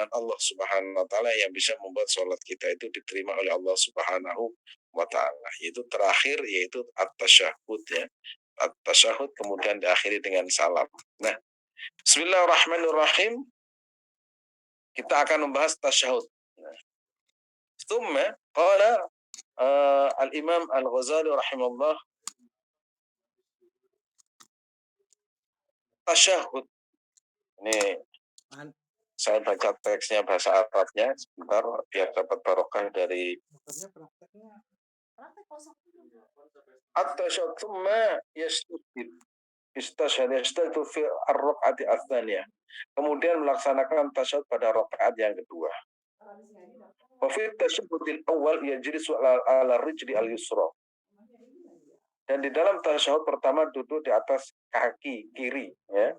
Allah Subhanahu wa taala yang bisa membuat sholat kita itu diterima oleh Allah Subhanahu wa taala. Yaitu terakhir yaitu at-tasyahhud ya. At-tasyahhud kemudian diakhiri dengan salam. Nah, bismillahirrahmanirrahim. Kita akan membahas tasyahud. Tsumma qala al-Imam Al-Ghazali rahimahullah tasyahud. Ini saya baca teksnya bahasa Arabnya sebentar biar dapat barokah dari at-tasyahud tsumma yastashhadu fi ar-rak'ati ats-tsaniyah. Kemudian melaksanakan tasyahud pada rakaat yang kedua. Wa fi tasyahhudil awal yajlisu ala rijli al-yusra. Dan di dalam tasyahud pertama duduk di atas kaki kiri ya.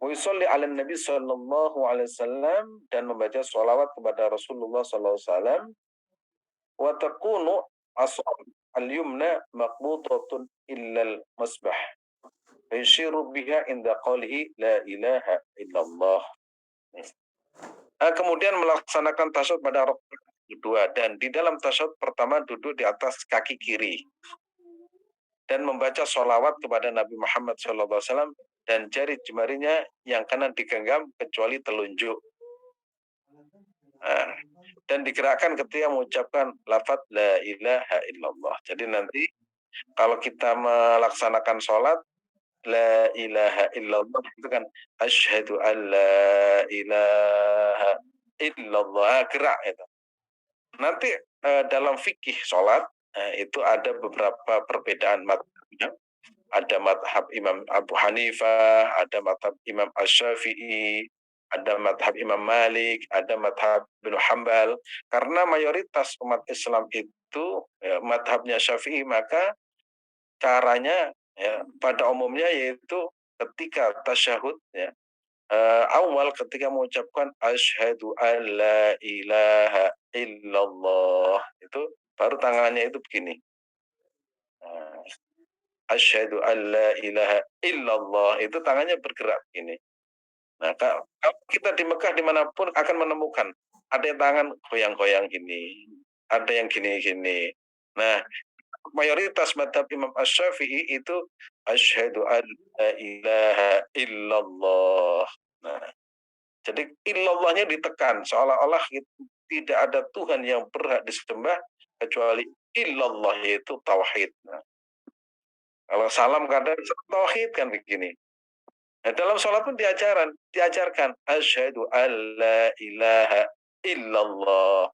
Wa yusalli 'ala Nabi sallallahu alaihi wasallam dan membaca shalawat kepada Rasulullah sallallahu alaihi wasallam. Wa takunu asab al-yumna maqbutatun illa al-masbah. Yashiru biha inda qawlihi la ilaha illallah. Kemudian melaksanakan tasyahud pada rakaat kedua dan di dalam tasyahud pertama duduk di atas kaki kiri dan membaca sholawat kepada Nabi Muhammad SAW dan jari jemarinya yang kanan digenggam kecuali telunjuk. Dan digerakkan ketika mengucapkan lafaz la ilaha illallah. Jadi nanti kalau kita melaksanakan sholat la ilaha illallah itu kan asyhadu an la ilaha illallah, gerak itu. Nanti dalam fikih sholat itu ada beberapa perbedaan madhabnya. Ada madhab Imam Abu Hanifah, ada madhab Imam Asy-Syafi'i, ada madhab Imam Malik, ada madhab Ibnu Hambal. Karena mayoritas umat Islam itu madhabnya Syafi'i, maka caranya ya, pada umumnya yaitu ketika tasyahud ya, awal ketika mengucapkan asyhadu an la ilaha illallah itu baru tangannya itu begini. Asyhadu an la ilaha illallah itu tangannya bergerak begini. Nah, kalau kita di Mekah dimanapun akan menemukan ada yang tangan goyang-goyang gini, ada yang gini-gini. Nah, mayoritas madhab Imam Asy-Syafi'i itu asyhadu an la ilaha illallah. Nah, jadi illallahnya ditekan seolah-olah tidak ada Tuhan yang berhak disembah kecuali illallah, yaitu tauhid. Nah, kalau salam kadang tauhid kan begini. Nah, dalam sholat pun diajarkan asyhadu an la ilaha illallah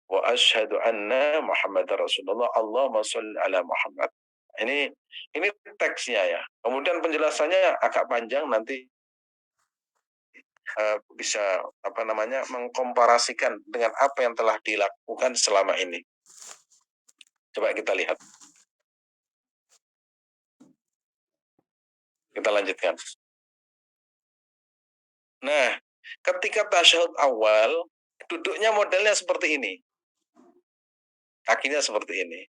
wa asyhadu anna Muhammadar Rasulullah. Allahumma shalli ala Muhammad. Ini teksnya ya. Kemudian penjelasannya agak panjang, nanti bisa mengkomparasikan dengan apa yang telah dilakukan selama ini. Coba kita lihat. Kita lanjutkan. Nah, ketika tasyahud awal, duduknya modelnya seperti ini. Kakinya seperti ini.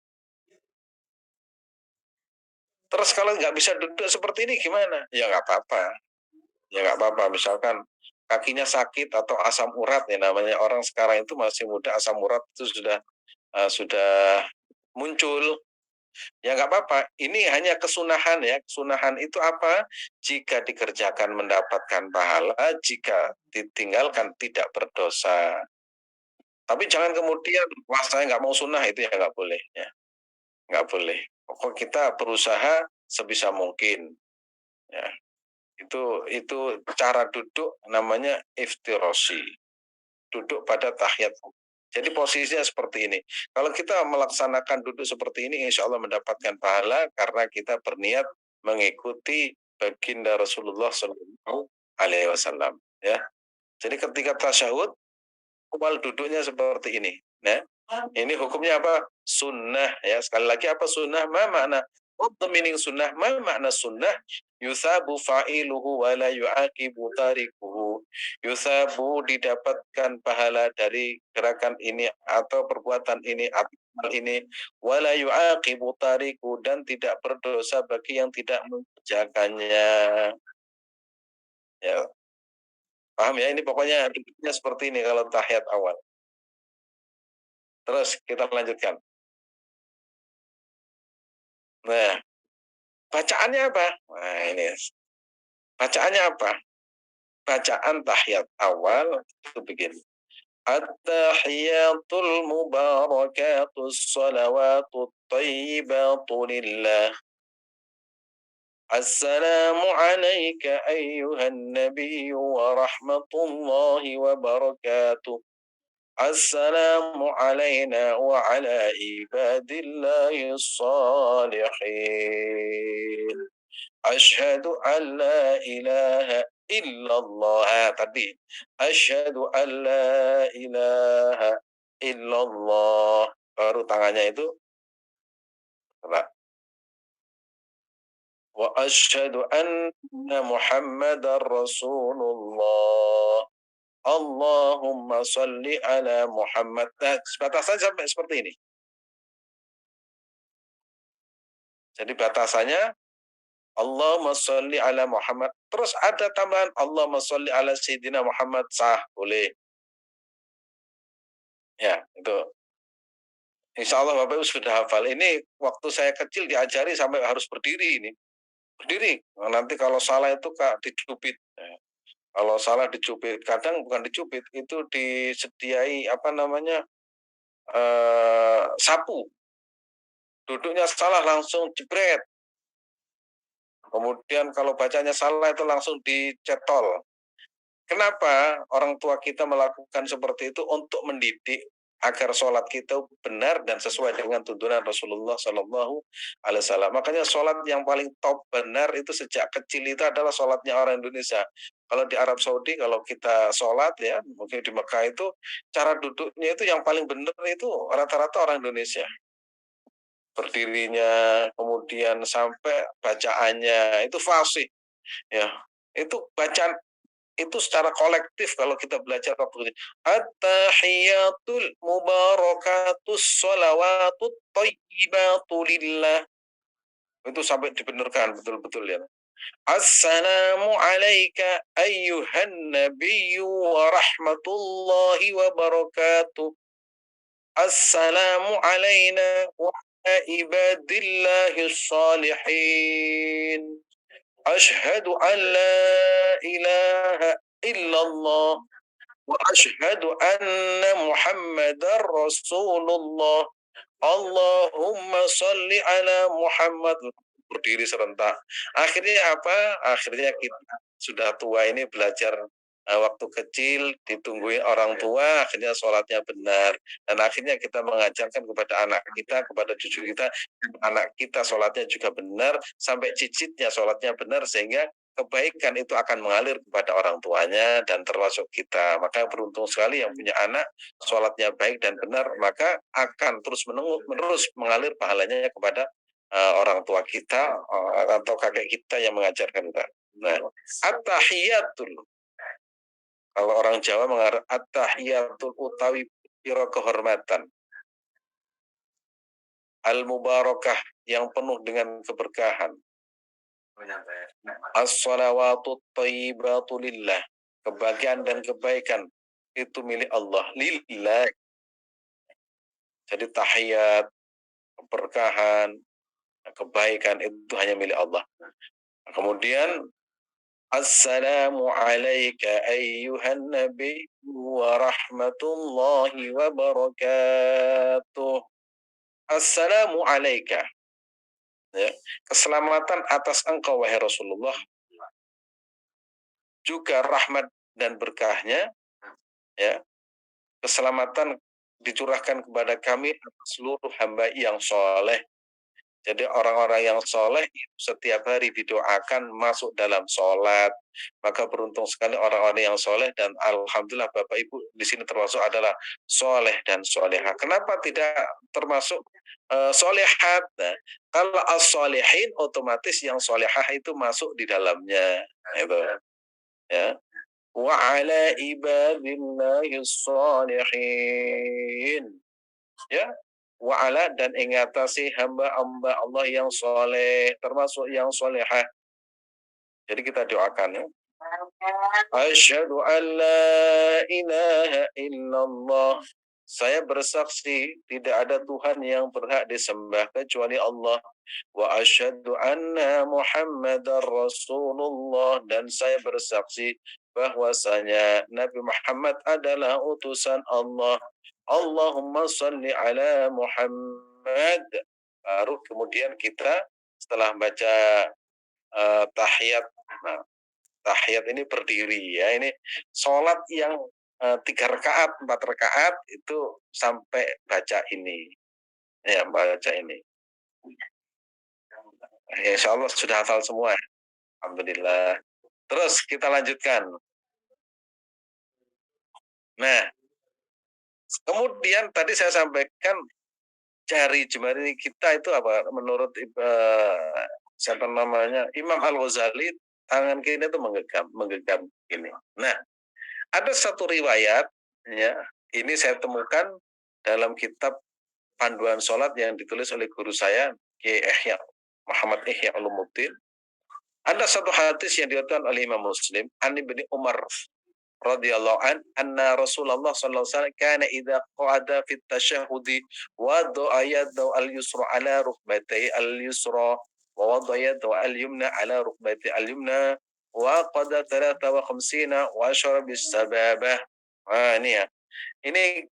Terus kalau nggak bisa duduk seperti ini gimana? Ya nggak apa-apa. Ya nggak apa-apa. Misalkan kakinya sakit atau asam urat, ya namanya orang sekarang itu masih muda, asam urat itu sudah muncul. Ya nggak apa-apa. Ini hanya kesunahan ya. Kesunahan itu apa? Jika dikerjakan mendapatkan pahala, jika ditinggalkan tidak berdosa. Tapi jangan kemudian, wah saya nggak mau sunnah, itu ya nggak boleh. Ya. Nggak boleh. Pokok kita berusaha sebisa mungkin. Ya. Itu cara duduk namanya iftirosi. Duduk pada tahiyat. Jadi posisinya seperti ini. Kalau kita melaksanakan duduk seperti ini, insya Allah mendapatkan pahala karena kita berniat mengikuti baginda Rasulullah Shallallahu Alaihi Wasallam. Ya. Jadi ketika tasyahud, awal duduknya seperti ini. Nah, ini hukumnya apa? Sunnah. Ya, sekali lagi apa sunnah? Ma makna? What the meaning sunnah? Ma makna sunnah? Yusabu fa'iluhu wa la yu'aqibu tarikuhu. Yusabu didapatkan pahala dari gerakan ini atau perbuatan ini atau ini, wa la yu'aqibu tariku, dan tidak berdosa bagi yang tidak mengerjakannya. Ya. Paham ya? Ini pokoknya duduknya seperti ini kalau tahiyat awal. Terus kita lanjutkan. Nah, bacaannya apa? Nah, ini. Bacaannya apa? Bacaan tahiyat awal itu begini. At-tahiyatul mubarakatus salawatut thayyibatu lillah. Assalamu alayka ayyuhan nabiyyu wa rahmatullahi wa barakatuh. Assalamu alayna wa ala ibadillahi salihin. Asyhadu an la ilaha illallah. Tadi. Asyhadu an la ilaha illallah. Baru tangannya itu. Wa asyhadu anna Muhammadar Rasulullah. Allahumma salli ala Muhammad. Nah, batasannya sampai seperti ini. Jadi batasannya Allahumma salli ala Muhammad. Terus ada tambahan Allahumma salli ala Sayyidina Muhammad, sah, boleh. Ya, itu. Insya Allah Bapak Ibu sudah hafal. Ini waktu saya kecil diajari sampai harus berdiri ini. Berdiri. Nah, nanti kalau salah itu Kak dicubit. Kalau salah dicubit, kadang bukan dicubit, itu disediai apa namanya sapu. Duduknya salah langsung jebret. Kemudian kalau bacanya salah itu langsung dicetol. Kenapa orang tua kita melakukan seperti itu? Untuk mendidik agar sholat kita benar dan sesuai dengan tuntunan Rasulullah Shallallahu Alaihi Wasallam. Makanya sholat yang paling top benar itu sejak kecil itu adalah sholatnya orang Indonesia. Kalau di Arab Saudi, kalau kita sholat ya, mungkin di Mekah itu cara duduknya itu yang paling benar itu rata-rata orang Indonesia. Berdirinya, kemudian sampai bacaannya itu fasih, ya. Itu bacaan itu secara kolektif kalau kita belajar waktu ini. At-tahiyatul mubarakatus sholawatut thayyibatu lillah. Itu sampai dibenarkan betul-betul ya. Assalamu alayka ayyuhan nabiyyu wa rahmatullahi wa barakatuh. Assalamu alayna wa ala ibadillahi salihin. Asyhadu an la ilaha illallah wa asyhadu anna Muhammadar Rasulullah. Allahumma salli ala Muhammad. Berdiri serentak. Akhirnya apa? Akhirnya kita sudah tua ini belajar waktu kecil ditungguin orang tua, akhirnya sholatnya benar. Dan akhirnya kita mengajarkan kepada anak kita, kepada cucu kita, anak kita sholatnya juga benar, sampai cicitnya sholatnya benar, sehingga kebaikan itu akan mengalir kepada orang tuanya dan termasuk kita. Maka beruntung sekali yang punya anak sholatnya baik dan benar, maka akan terus menerus mengalir pahalanya kepada orang tua kita atau kakek kita yang mengajarkan kita. Nah, at-tahiyatul. Kalau orang Jawa mengarang at-tahiyatul utawi pira kehormatan. Al-mubarakah yang penuh dengan keberkahan. As-salawatut thayyibatu lillah. Kebahagiaan dan kebaikan itu milik Allah. Lillah. Jadi tahiyat, keberkahan, kebaikan itu hanya milik Allah. Kemudian Assalamu alayka ayyuhan nabi wa rahmatullahi wa barakatuh. Assalamu alayka. Ya. Keselamatan atas engkau wahai Rasulullah. Juga rahmat dan berkahnya, ya. Keselamatan dicurahkan kepada kami seluruh hamba yang soleh. Jadi orang-orang yang soleh setiap hari didoakan masuk dalam sholat. Maka beruntung sekali orang-orang yang soleh, dan alhamdulillah Bapak Ibu di sini termasuk adalah soleh dan soleha. Kenapa tidak termasuk solehat? Nah, kalau as-solehin otomatis yang solehah itu masuk di dalamnya. Itu. Ya. Wa ala ibadillahi salihin. Ya, wa'ala dan ingatasi hamba-hamba Allah yang soleh, termasuk yang solehah. Jadi kita doakan ya. Asyhadu an la ilaha illallah. Saya bersaksi tidak ada Tuhan yang berhak disembah kecuali Allah. Wa asyhadu anna Muhammadar Rasulullah, dan saya bersaksi bahwasanya Nabi Muhammad adalah utusan Allah. Allahumma salli ala Muhammad. Baru kemudian kita setelah baca tahiyat. Nah, tahiyat ini berdiri ya. Ini sholat yang 3 rakaat, 4 rakaat itu sampai baca ini. Ya, baca ini. Ya, insya Allah sudah hafal semua. Alhamdulillah. Terus kita lanjutkan. Nah, kemudian tadi saya sampaikan jari jemari kita itu apa? Menurut siapa namanya? Imam Al-Ghazali, tangan kiri itu menggenggam ini. Nah, ada satu riwayat ya, ini saya temukan dalam kitab panduan sholat yang ditulis oleh guru saya, Kiai Ihya Muhammad Ihya Ulumuddin. Ada satu hadis yang diriwayatkan oleh Imam Muslim, an Ibnu Umar radhiyallahu an anna Rasulullah sallallahu alaihi wasallam kana idza qa'ada fit tasyahhudi wa da'a yadahu al-yusra ala rukbatayhi al-yusra wa wada'a yadahu al-yumna ala rukbatayhi al-yumna wa qada 53 wa asyara bis sababah. Ini ya. Ini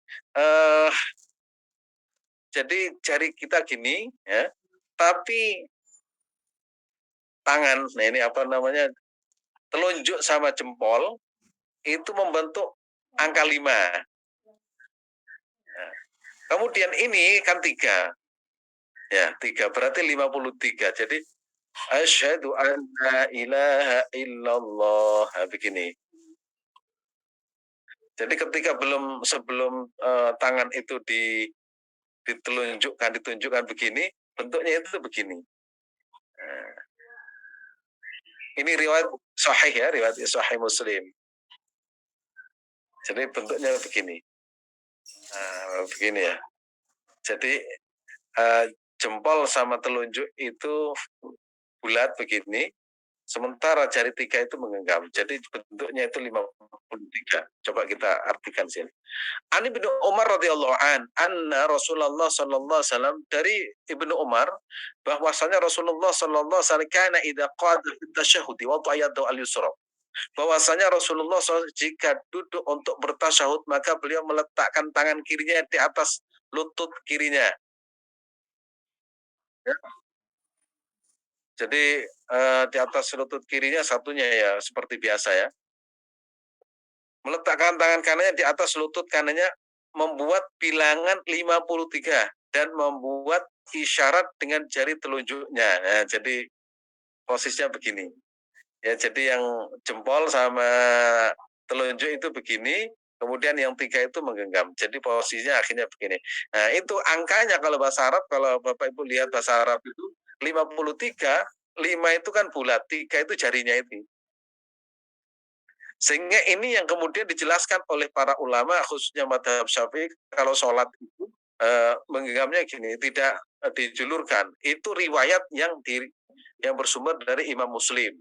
jadi jari kita gini ya, tapi tangan, nah ini apa namanya, telunjuk sama jempol itu membentuk angka 5. Nah, kemudian ini kan 3. Ya, 3 berarti 53. Jadi asyhadu an la ilaha illallah. Nah, begini. Jadi ketika sebelum tangan itu ditunjukkan begini, bentuknya itu begini. Nah, ini riwayat sahih ya, riwayat sahih Muslim. Jadi bentuknya begini. Nah, begini ya. Jadi jempol sama telunjuk itu bulat begini, sementara jari 3 itu menggenggam. Jadi bentuknya itu 53. Coba kita artikan sini. Ani bin Umar radhiyallahu anna Rasulullah sallallahu alaihi wasallam, dari Ibnu Umar bahwasanya Rasulullah sallallahu alaihi wasallam kana idza qada fi tasyahhudi wa ta'ayadu al-yusra. Bahwasanya Rasulullah SAW jika duduk untuk bertasyahud maka beliau meletakkan tangan kirinya di atas lutut kirinya. Ya. Jadi di atas lutut kirinya satunya ya seperti biasa ya. Meletakkan tangan kanannya di atas lutut kanannya, membuat bilangan 53 dan membuat isyarat dengan jari telunjuknya. Nah, jadi posisinya begini. Ya, jadi yang jempol sama telunjuk itu begini, kemudian yang 3 itu menggenggam. Jadi posisinya akhirnya begini. Nah, itu angkanya kalau bahasa Arab, kalau Bapak Ibu lihat bahasa Arab itu 53, 5 itu kan bulat, 3 itu jarinya itu. Sehingga ini yang kemudian dijelaskan oleh para ulama, khususnya madhab Syafi'i, kalau sholat itu menggenggamnya gini, tidak dijulurkan. Itu riwayat yang bersumber dari Imam Muslim.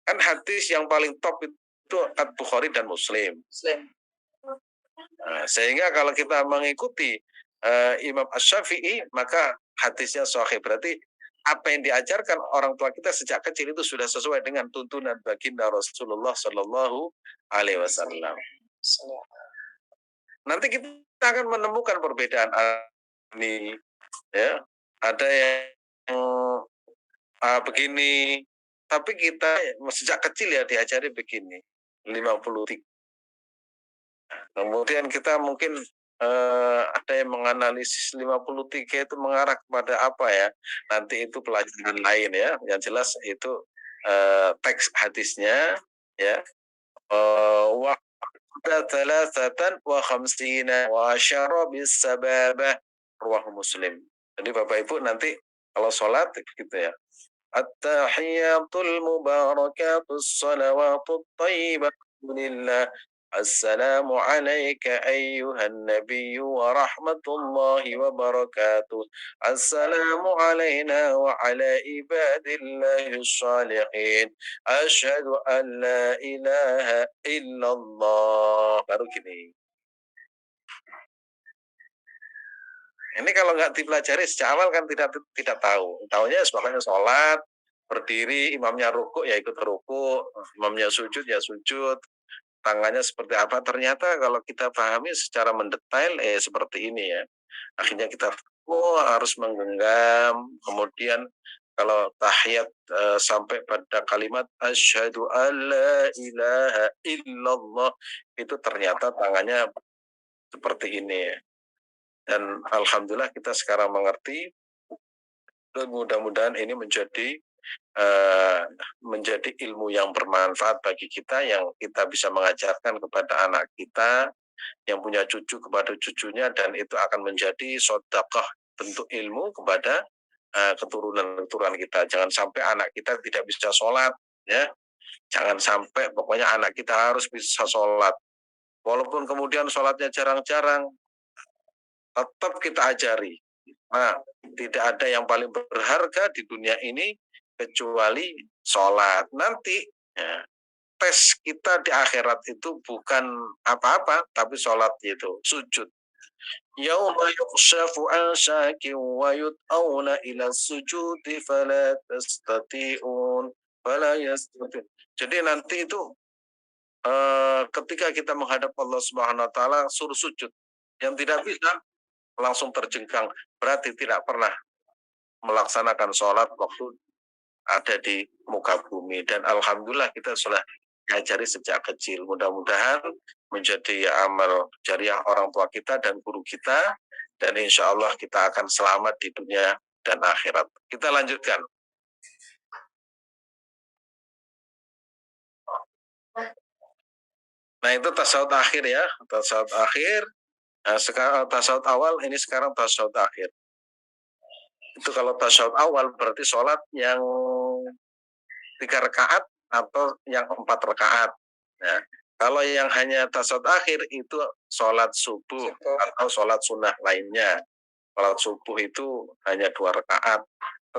Kan hadis yang paling top itu Bukhari dan Muslim. Nah, sehingga kalau kita mengikuti Imam Asy-Syafi'i, maka hadisnya sahih. Berarti apa yang diajarkan orang tua kita sejak kecil itu sudah sesuai dengan tuntunan baginda Rasulullah Shallallahu Alaihi Wasallam. Nanti kita akan menemukan perbedaan ini, ya. Ada yang begini, tapi kita sejak kecil ya diajari begini, 53. Kemudian kita mungkin ada yang menganalisis 53 itu mengarah kepada apa ya. Nanti itu pelajaran lain ya. Yang jelas itu teks hadisnya ya. Wa thalathatan wa khamsina wa asyara bis sababah, ruwahu Muslim. Jadi Bapak Ibu nanti kalau sholat gitu ya. At-tahiyatul mubarakatus salawatut thayyibatu lillah. Assalamu alayka ayyuhan nabiyyu wa rahmatullahi wa barakatuh. Assalamu alayna wa ala ibadillahi shalihin. Asyhadu an la ilaha illallah. Baru gini. Ini kalau nggak dipelajari sejak awal kan tidak tahu. Taunya pokoknya sholat, berdiri, imamnya rukuk ya ikut rukuk, imamnya sujud ya sujud, tangannya seperti apa. Ternyata kalau kita pahami secara mendetail seperti ini ya. Akhirnya kita harus menggenggam, kemudian kalau tahiyat sampai pada kalimat asyhadu alla ilaha illallah itu ternyata tangannya seperti ini ya. Dan alhamdulillah kita sekarang mengerti, dan mudah-mudahan ini menjadi ilmu yang bermanfaat bagi kita, yang kita bisa mengajarkan kepada anak kita, yang punya cucu kepada cucunya, dan itu akan menjadi sedekah bentuk ilmu kepada keturunan-keturunan kita. Jangan sampai anak kita tidak bisa sholat, ya. Jangan sampai pokoknya anak kita harus bisa sholat. Walaupun kemudian sholatnya jarang-jarang, tetap kita ajari. Nah, tidak ada yang paling berharga di dunia ini kecuali sholat. Nanti ya, tes kita di akhirat itu bukan apa-apa, tapi sholat itu sujud. Yauma yukshafu an syakin wa yud'auna ila sujudi fala tastati'un fala yastati'un. Jadi nanti itu ketika kita menghadap Allah Subhanahu wa taala suruh sujud. Yang tidak bisa langsung terjengkang, berarti tidak pernah melaksanakan sholat waktu ada di muka bumi. Dan alhamdulillah kita sudah diajari sejak kecil. Mudah-mudahan menjadi amal jariah orang tua kita dan guru kita, dan insya Allah kita akan selamat di dunia dan akhirat. Kita lanjutkan. Nah itu tasawuf akhir ya, tasawuf akhir. Nah, sekarang tasawuf awal, ini sekarang tasawuf akhir. Itu kalau tasawuf awal berarti sholat yang 3 rakaat atau yang 4 rakaat. Ya. Kalau yang hanya tasawuf akhir itu sholat subuh atau sholat sunnah lainnya. Sholat subuh itu hanya 2 rakaat.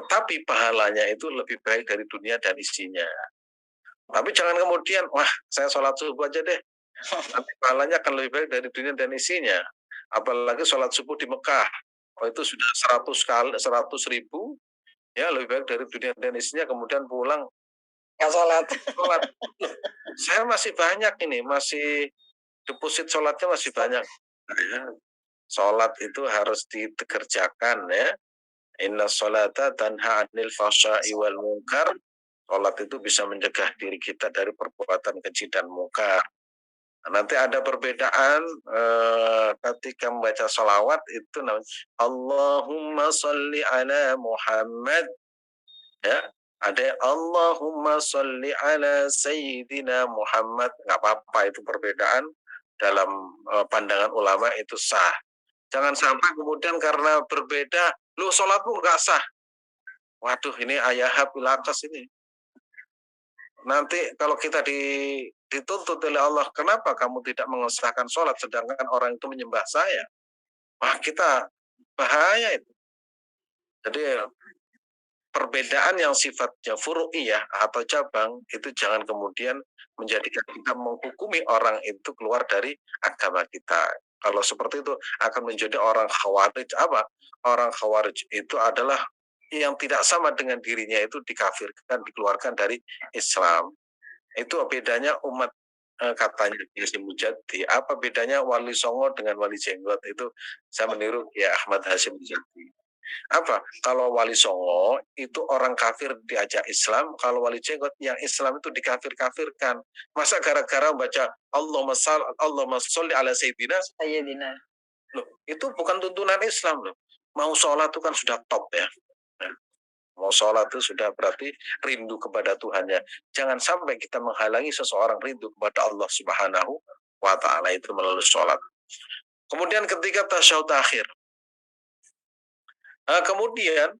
Tetapi pahalanya itu lebih baik dari dunia dan isinya. Tapi jangan kemudian, wah saya sholat subuh aja deh. Nanti pahalanya akan lebih baik dari dunia dan isinya. Apalagi sholat subuh di Mekah. Oh, itu sudah 100.000, ya lebih baik dari dunia dan isinya, kemudian pulang nggak sholat. Saya masih banyak ini, masih deposit sholatnya masih banyak. Sholat itu harus dikerjakan ya. Inna sholata tanha anil fahsya'i wal munkar. Sholat itu bisa mencegah diri kita dari perbuatan keji dan munkar. Nanti ada perbedaan ketika membaca sholawat itu namanya Allahumma sholli ala Muhammad, ya. Ada Allahumma sholli ala Sayyidina Muhammad, nggak apa-apa, itu perbedaan dalam pandangan ulama itu sah. Jangan sampai kemudian karena berbeda, lu sholatmu nggak sah. Waduh, ini ayah pilakas ini. Nanti kalau kita dituntut oleh Allah, kenapa kamu tidak mengesahkan sholat sedangkan orang itu menyembah saya? Wah, kita bahaya itu. Jadi perbedaan yang sifatnya furu'iyah atau cabang itu jangan kemudian menjadikan kita menghukumi orang itu keluar dari agama kita. Kalau seperti itu akan menjadi orang khawarij. Apa? Orang khawarij itu adalah yang tidak sama dengan dirinya itu dikafirkan, dikeluarkan dari Islam. Itu bedanya umat, katanya Hasyim Mujadi. Apa bedanya Wali Songo dengan Wali Jenggot? Itu saya meniru ya Ahmad Hasyim Mujadi. Apa? Kalau Wali Songo itu orang kafir diajak Islam, kalau Wali Jenggot yang Islam itu dikafir-kafirkan. Masa gara-gara baca Allahumma sholli ala Sayyidina. Loh, itu bukan tuntunan Islam loh. Mau sholat itu kan sudah top ya. Mau sholat itu sudah berarti rindu kepada Tuhannya. Jangan sampai kita menghalangi seseorang rindu kepada Allah Subhanahu wa ta'ala itu melalui sholat. Kemudian ketika tasyahud akhir, kemudian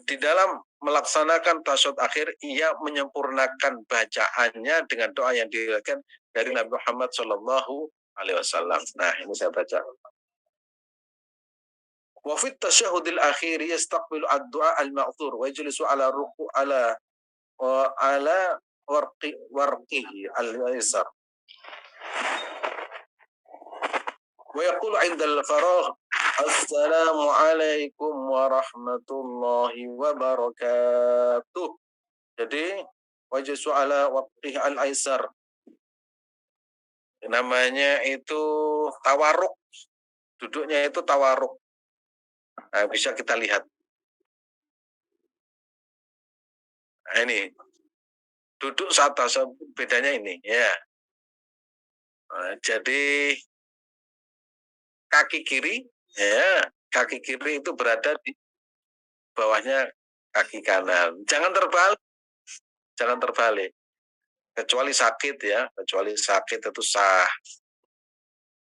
di dalam melaksanakan tasyahud akhir, ia menyempurnakan bacaannya dengan doa yang diriwayatkan dari Nabi Muhammad Shallallahu Alaihi Wasallam. Nah, ini saya baca. Wa fit tasyahudil akhir yastaqbilu ad-du'a al-ma'thur wa yajlisu ala ruku ala warqihi al-aysar wa yaqulu 'inda al-faragh assalamu alaikum warahmatullahi wabarakatuh. Jadi wajlisu ala warqihi al-aysar, namanya itu tawaruk, duduknya itu tawaruk. Nah, bisa kita lihat. Nah, ini duduk sata, bedanya ini ya. Nah, jadi kaki kiri itu berada di bawahnya kaki kanan. Jangan terbalik. Kecuali sakit ya, kecuali sakit itu sah.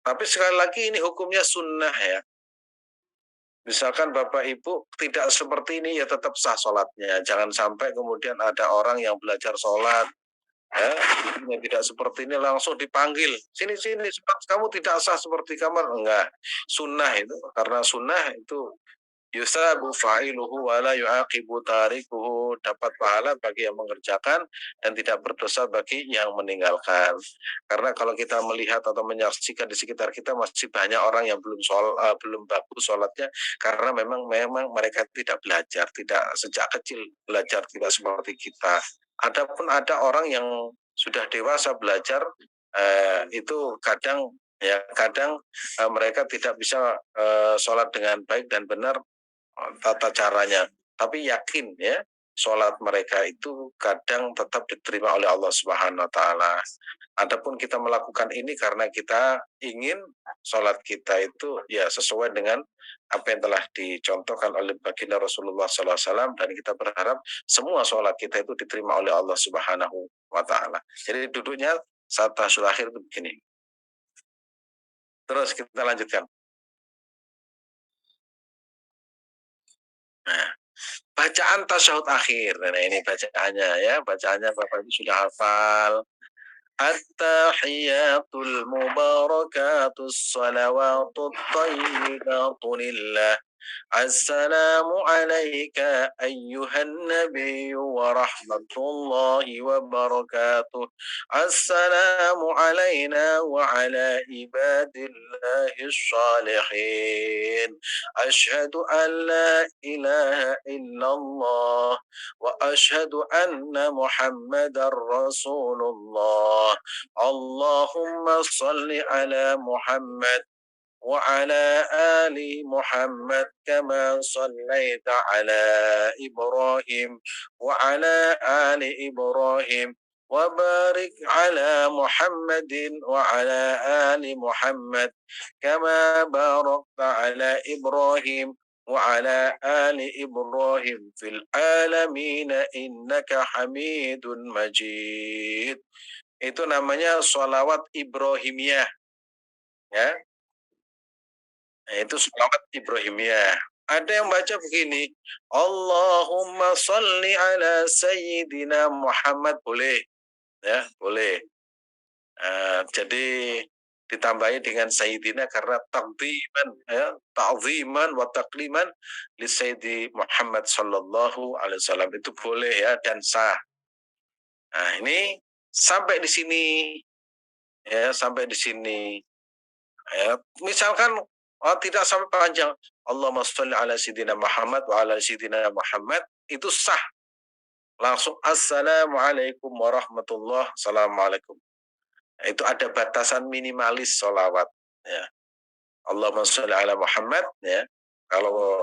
Tapi sekali lagi ini hukumnya sunnah ya. Misalkan Bapak Ibu tidak seperti ini ya tetap sah sholatnya. Jangan sampai kemudian ada orang yang belajar sholat ya, tidak seperti ini langsung dipanggil. Sini, kamu tidak sah seperti kamar. Enggak. Sunnah itu, karena sunnah itu yusabu fa'iluhu wa la yu'aqibu tarikuhu, dapat pahala bagi yang mengerjakan dan tidak berdosa bagi yang meninggalkan. Karena kalau kita melihat atau menyaksikan di sekitar kita masih banyak orang yang belum bagus sholatnya karena memang mereka tidak belajar, tidak sejak kecil belajar, tidak seperti kita. Adapun ada orang yang sudah dewasa belajar itu kadang mereka tidak bisa sholat dengan baik dan benar tata caranya, tapi yakin ya sholat mereka itu kadang tetap diterima oleh Allah Subhanahu Wa Taala. Adapun kita melakukan ini karena kita ingin sholat kita itu ya sesuai dengan apa yang telah dicontohkan oleh baginda Rasulullah SAW, dan kita berharap semua sholat kita itu diterima oleh Allah Subhanahu Wa Taala. Jadi duduknya saat tasyahud akhir itu begini. Terus kita lanjutkan. Nah, bacaan tasyahud akhir. Nah, ini bacaannya ya. Bacaannya Bapak Ibu sudah hafal. At-tahiyatul mubarakatus salawatut thayyibatun lillah. Assalamu alayka ayyuhan nabiyyu wa rahmatullahi wa barakatuh. Assalamu alayna wa ala ibadillahi shalihin. Ashhadu an la ilaha illallah wa ashhadu anna Muhammadar Rasulullah. Allahumma salli ala Muhammad وعلى آل محمد كما صليت على إبراهيم وعلى آل إبراهيم وبارك على محمد وعلى آل محمد كما باركت على إبراهيم وعلى آل إبراهيم في العالمين إنك حميد مجيد. Itu namanya sholawat Ibrahimiyah ya. Itu sholawat Ibrahimiyah. Ada yang baca begini, Allahumma salli ala Sayyidina Muhammad, boleh, ya boleh. Jadi ditambahi dengan Sayyidina karena ta'ziman wa takliman li Sayyidi Muhammad sallallahu alaihi wasallam, itu boleh ya dan sah. Nah ini sampai di sini ya, sampai di sini. Ya, misalkan tidak sampai panjang, Allahumma sholli ala Sayyidina Muhammad wa ala Sayyidina Muhammad, itu sah. Langsung Assalamualaikum warahmatullahi wabarakatuh. Assalamualaikum. Itu ada batasan minimalis sholawat. Ya. Allahumma sholli ala Muhammad. Ya. Kalau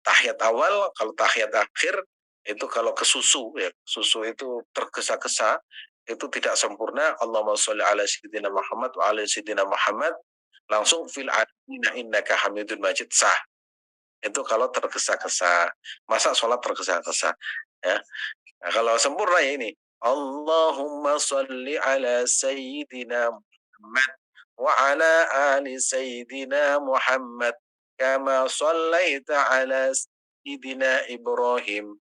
tahiyat awal, kalau tahiyat akhir, itu kalau ke susu, ya, susu itu tergesa-gesa, itu tidak sempurna. Allahumma sholli ala Sayyidina Muhammad wa ala Sayyidina Muhammad, langsung fil adina innaka hamidun majid, sah. Itu kalau tergesa-gesa. Masa sholat tergesa-gesa ya. Nah, kalau sempurna ya ini, Allahumma sholli ala Sayyidina Muhammad wa ala ali Sayyidina Muhammad kama shallaita ala Sayyidina Ibrahim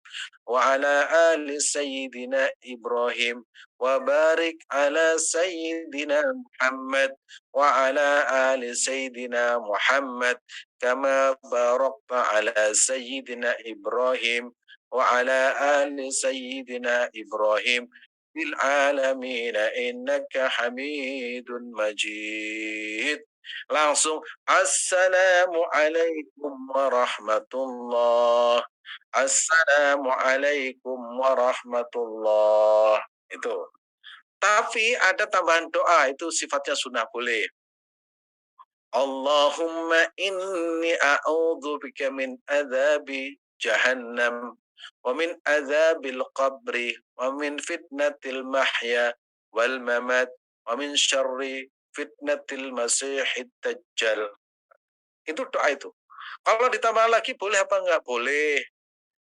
wa ala ali Sayyidina Ibrahim وبارك على سيدنا محمد وعلى آل سيدنا محمد كما باركت على سيدنا إبراهيم وعلى آل سيدنا إبراهيم في العالمين إنك حميد مجيد. Langsung Assalamualaikum warahmatullah. Assalamualaikum warahmatullah. Itu. Tapi ada tambahan doa, itu sifatnya sunnah boleh. Allahumma inni a'udzu bika min adzabi jahannam wa min adzabil qabri wa min fitnatil mahya wal mamat wa min syarri fitnatil masiihid dajjal. Itu doa itu. Kalau ditambah lagi boleh apa enggak? Boleh.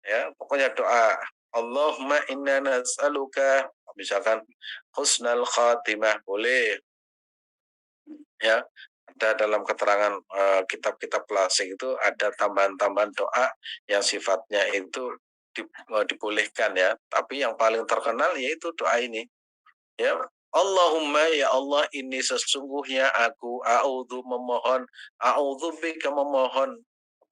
Ya, pokoknya doa. Allahumma inna nas'aluka, misalkan husnal khatimah, boleh. Ya, ada dalam keterangan kitab-kitab klasik itu ada tambahan-tambahan doa yang sifatnya itu dibolehkan ya. Tapi yang paling terkenal yaitu doa ini. Ya, Allahumma ya Allah, ini sesungguhnya aku a'udzubika memohon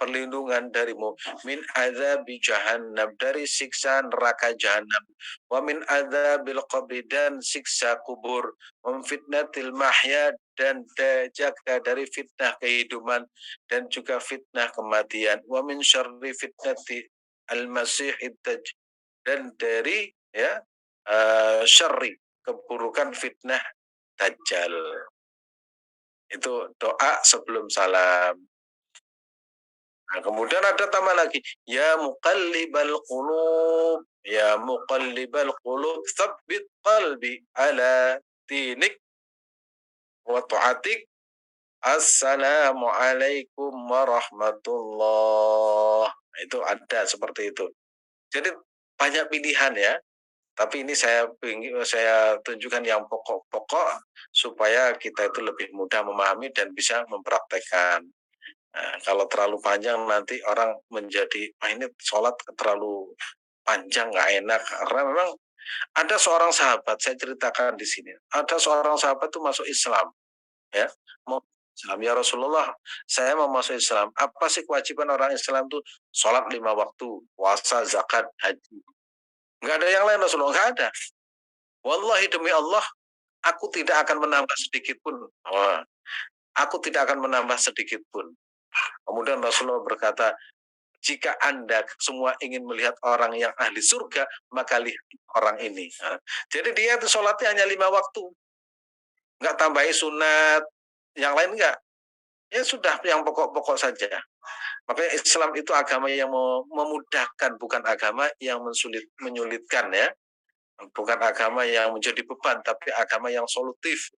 perlindungan darimu min adzabi jahannam, dari siksa neraka jahannam, wa min adzabil qabri, dan siksa kubur, wa min fitnatil mahya, dan jaga dari fitnah kehidupan dan juga fitnah kematian, wa min syarri fitnati al-masihid dajjal, dan dari ya syarri keburukan fitnah dajjal. Itu doa sebelum salam. Nah, kemudian ada tambah lagi, ya muqallibal qulub, ya muqallibal qulub, tsabbit qalbi ala dinik wa ta'atik. Assalamualaikum warahmatullah. Itu ada seperti itu. Jadi banyak pilihan ya. Tapi ini saya tunjukkan yang pokok-pokok supaya kita itu lebih mudah memahami dan bisa mempraktekkan. Nah, kalau terlalu panjang nanti orang menjadi, ini sholat terlalu panjang, nggak enak. Karena memang ada seorang sahabat, saya ceritakan di sini. Ada seorang sahabat itu masuk Islam, ya, mau Islam, ya Rasulullah, saya mau masuk Islam. Apa sih kewajiban orang Islam itu? Sholat 5 waktu, puasa, zakat, haji. Nggak ada yang lain Rasulullah, nggak ada. Wallahi demi Allah, aku tidak akan menambah sedikit pun. Aku tidak akan menambah sedikit pun. Kemudian Rasulullah berkata, jika Anda semua ingin melihat orang yang ahli surga, maka lihat orang ini. Jadi dia itu sholatnya hanya 5 waktu. Nggak tambahi sunat, yang lain nggak. Ya sudah, yang pokok-pokok saja. Makanya Islam itu agama yang memudahkan, bukan agama yang menyulitkan ya. Bukan agama yang menjadi beban, tapi agama yang solutif.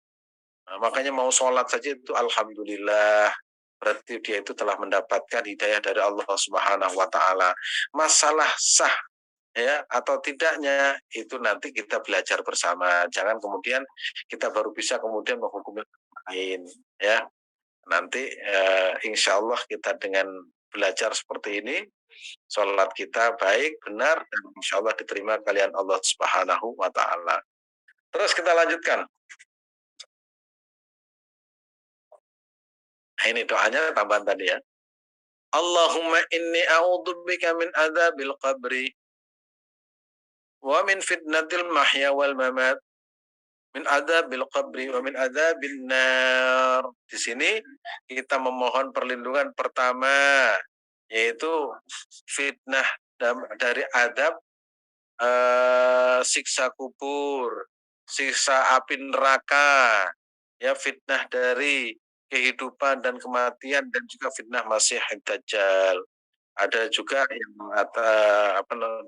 Nah, makanya mau sholat saja itu alhamdulillah, berarti dia itu telah mendapatkan hidayah dari Allah Subhanahu wa taala. Masalah sah ya atau tidaknya itu nanti kita belajar bersama. Jangan kemudian kita baru bisa kemudian menghukumi lain ya. Nanti insya Allah kita dengan belajar seperti ini, sholat kita baik, benar, dan insya Allah diterima kalian Allah Subhanahu wa taala. Terus kita lanjutkan. Nah, ini doanya tambahan tadi ya. Allahumma inni a'udzubika min adzabil qabri wa min fitnatil mahya wal mamat, min adzabil qabri wa min adzabin nar. Di sini kita memohon perlindungan pertama yaitu fitnah dari adab siksa kubur, siksa api neraka, ya fitnah dari kehidupan dan kematian, dan juga fitnah Masih Dajjal. Ada juga yang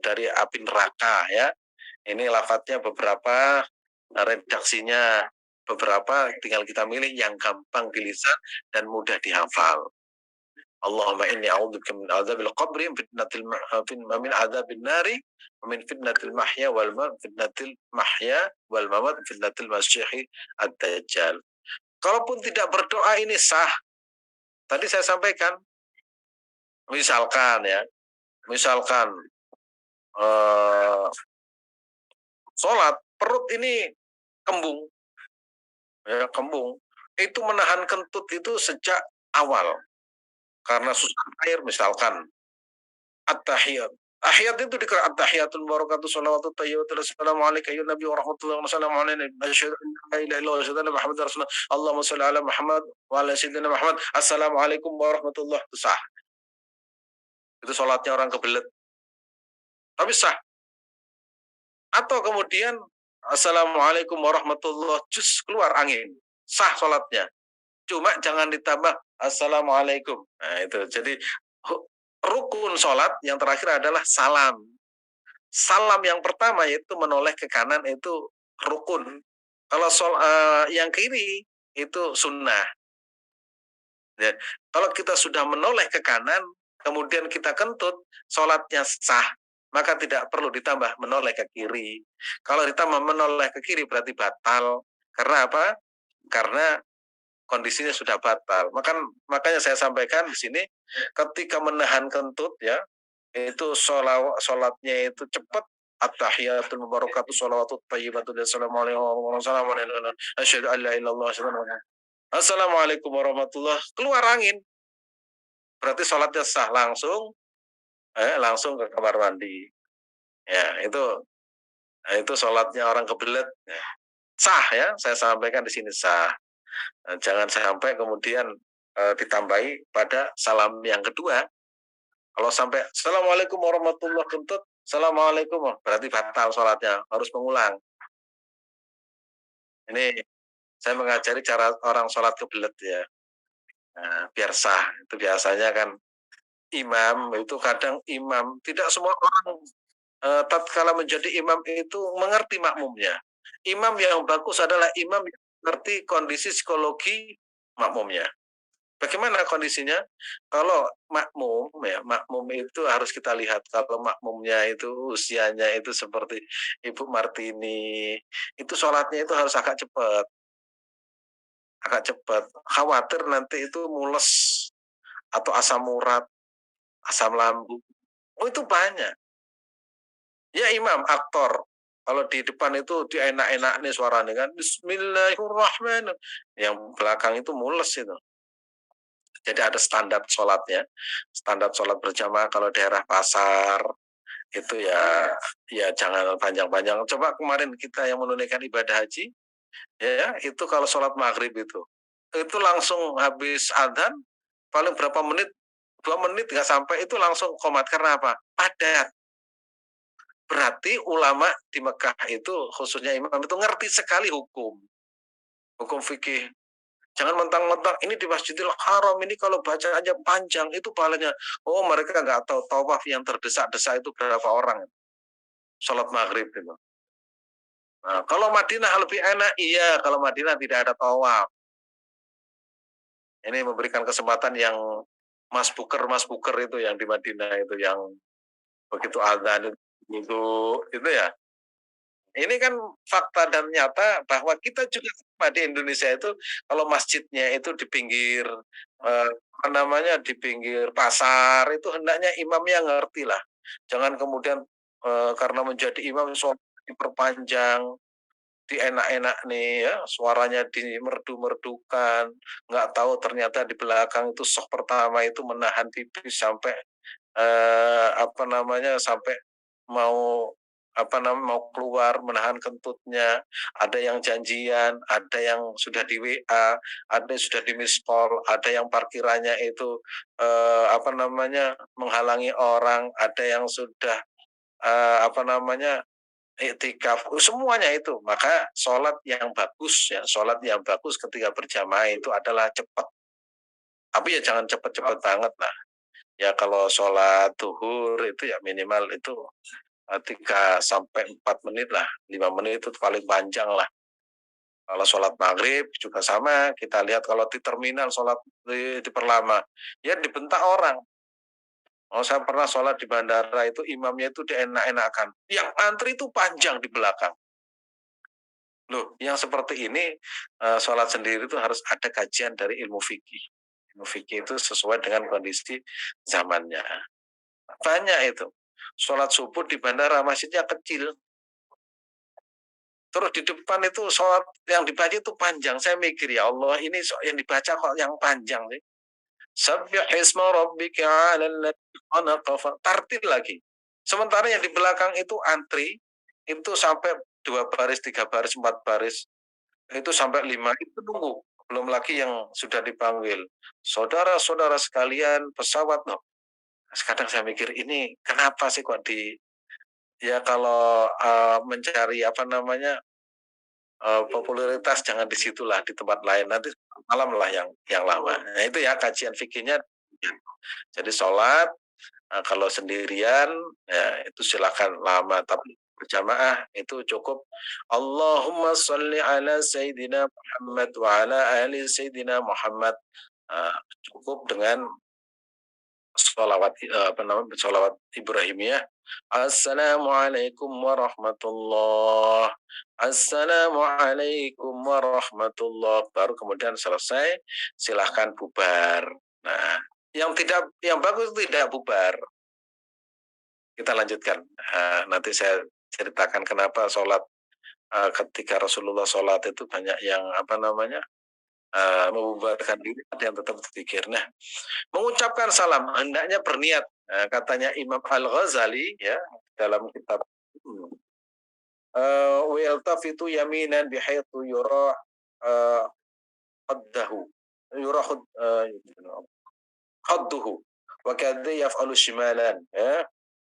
dari api neraka ya. Ini lafadznya beberapa, redaksinya beberapa, tinggal kita milih yang gampang di lisan dan mudah dihafal. Allahumma inni a'udzubika min adzabil qabri min adzabin nari min fitnatil mahya wal mamat fitnatil masyihi ad-dajjal. Kalaupun tidak berdoa ini sah. Tadi saya sampaikan, misalkan sholat perut ini kembung, ya kembung. Itu menahan kentut itu sejak awal karena susah air misalkan. At-tahiyat. Tahiyat itu dikira at-tahiyatul barakatuh shalawatut thayyibatul assalamu alayka ayyuhan nabiy wa rahmatullahi wa barakatuh alayna asyhadu an la ilaha illallah wa asyhadu anna muhammadar rasulullah Allahumma shalli ala Muhammad wa ala sayyidina Muhammad assalamualaikum warahmatullahi itu sah. Itu salatnya orang kebelet. Tapi sah. Atau kemudian assalamualaikum warahmatullahi jus keluar angin. Sah salatnya. Cuma jangan ditambah assalamualaikum. Nah, itu. Jadi rukun salat yang terakhir adalah salam. Salam yang pertama yaitu menoleh ke kanan itu rukun. Kalau yang kiri itu sunnah. Ya. Kalau kita sudah menoleh ke kanan, kemudian kita kentut, sholatnya sah. Maka tidak perlu ditambah menoleh ke kiri. Kalau ditambah menoleh ke kiri berarti batal. Karena apa? Karena kondisinya sudah batal. Makanya saya sampaikan di sini, ketika menahan kentut ya, itu sholatnya itu cepat. At-tahiyatul mubarakatuh sholawatut thayyibatul assalamualaikum warahmatullahi wabarakatuh asyhadu an la ilaha illallah assalamualaikum warahmatullahi keluar angin berarti sholatnya sah langsung ke kamar mandi ya itu sholatnya orang kebelet ya. Sah ya saya sampaikan di sini sah. Jangan sampai kemudian ditambahi pada salam yang kedua. Kalau sampai assalamualaikum warahmatullahi wabarakatuh assalamualaikum berarti batal sholatnya harus mengulang. Ini saya mengajari cara orang sholat kebelet ya. Nah, biar sah itu biasanya kan imam itu kadang imam tidak semua orang tatkala menjadi imam itu mengerti makmumnya. Imam yang bagus adalah imam yang mengerti kondisi psikologi makmumnya. Bagaimana kondisinya? Kalau makmum itu harus kita lihat. Kalau makmumnya itu usianya itu seperti Ibu Martini, itu sholatnya itu harus agak cepat. Khawatir nanti itu mules atau asam urat, asam lambung. Oh itu banyak. Ya imam, aktor. Kalau di depan itu dienak-enak nih suaranya kan. Bismillahirrahmanirrahim. Yang belakang itu mules itu. Jadi ada standar sholatnya. Standar sholat berjamaah kalau daerah pasar itu ya jangan panjang-panjang. Coba kemarin kita yang menunaikan ibadah haji, ya itu kalau sholat maghrib itu langsung habis adzan paling berapa menit 2 menit nggak sampai itu langsung komat karena apa? Padat. Berarti ulama di Mekah itu khususnya imam itu ngerti sekali hukum fikih. Jangan mentang-mentang ini di Masjidil Haram ini kalau baca aja panjang itu pahalanya. Oh mereka nggak tahu tawaf yang terdesak-desak itu berapa orang. Sholat maghrib itu. Nah, kalau Madinah lebih enak, iya. Kalau Madinah tidak ada tawaf. Ini memberikan kesempatan yang Mas Buker itu yang di Madinah itu yang begitu azan itu ya. Ini kan fakta dan nyata bahwa kita juga di Indonesia itu kalau masjidnya itu di pinggir di pinggir pasar itu hendaknya imamnya ngerti lah. Jangan kemudian karena menjadi imam sholat diperpanjang, dienak-enak nih ya, suaranya dimerdu-merdukan, nggak tahu ternyata di belakang itu shock pertama itu menahan pipis sampai sampai mau mau keluar menahan kentutnya, ada yang janjian, ada yang sudah di WA, ada yang sudah di miss call, ada yang parkirannya itu menghalangi orang, ada yang sudah iktikaf, semuanya itu. Maka sholat yang bagus ketika berjamaah itu adalah cepat. Tapi ya jangan cepat-cepat banget lah. Ya kalau sholat zuhur itu ya minimal itu 3 sampai 4 menit lah, 5 menit itu paling panjang lah. Kalau sholat maghrib juga sama, kita lihat kalau di terminal sholat diperlama, ya dibentak orang. Oh, saya pernah sholat di bandara itu imamnya itu dienak-enakan. Yang antri itu panjang di belakang. Loh, yang seperti ini sholat sendiri itu harus ada kajian dari ilmu fikih. Ilmu fikih itu sesuai dengan kondisi zamannya. Banyak itu. Sholat subuh di bandara masjidnya kecil. Terus di depan itu sholat yang dibaca itu panjang. Saya mikir, ya Allah, ini yang dibaca kok yang panjang sih. Sabbih isma rabbika 'alal ladzi khalaqa tartil lagi. Sementara yang di belakang itu antri, itu sampai 2 baris, 3 baris, 4 baris, itu sampai 5 itu nunggu. Belum lagi yang sudah dipanggil. Saudara-saudara sekalian, pesawat loh. Kadang saya mikir, ini kenapa sih kok ya kalau mencari apa namanya popularitas jangan di situlah, di tempat lain, nanti malam lah yang lama. Nah itu ya kajian fikihnya. Jadi sholat kalau sendirian ya itu silakan lama, tapi berjamaah itu cukup. Allahumma sholli ala Sayyidina Muhammad wa ala ali Sayyidina Muhammad. Uh, Cukup dengan sholawat apa namanya sholawat Ibrahimiyah. Assalamualaikum warahmatullah. Assalamualaikum warahmatullah. Baru kemudian selesai, silahkan bubar. Nah, yang bagus tidak bubar. Kita lanjutkan. Nanti saya ceritakan kenapa sholat ketika Rasulullah sholat itu banyak yang apa namanya membubarkan diri, ada yang tetap berzikir. Nah, mengucapkan salam hendaknya berniat. Katanya Imam Al-Ghazali ya dalam kitab wa yaltafitu yaminan bihaitu yura qaddahu yura khadduhu wa kadza yaf'alu shimalan ya.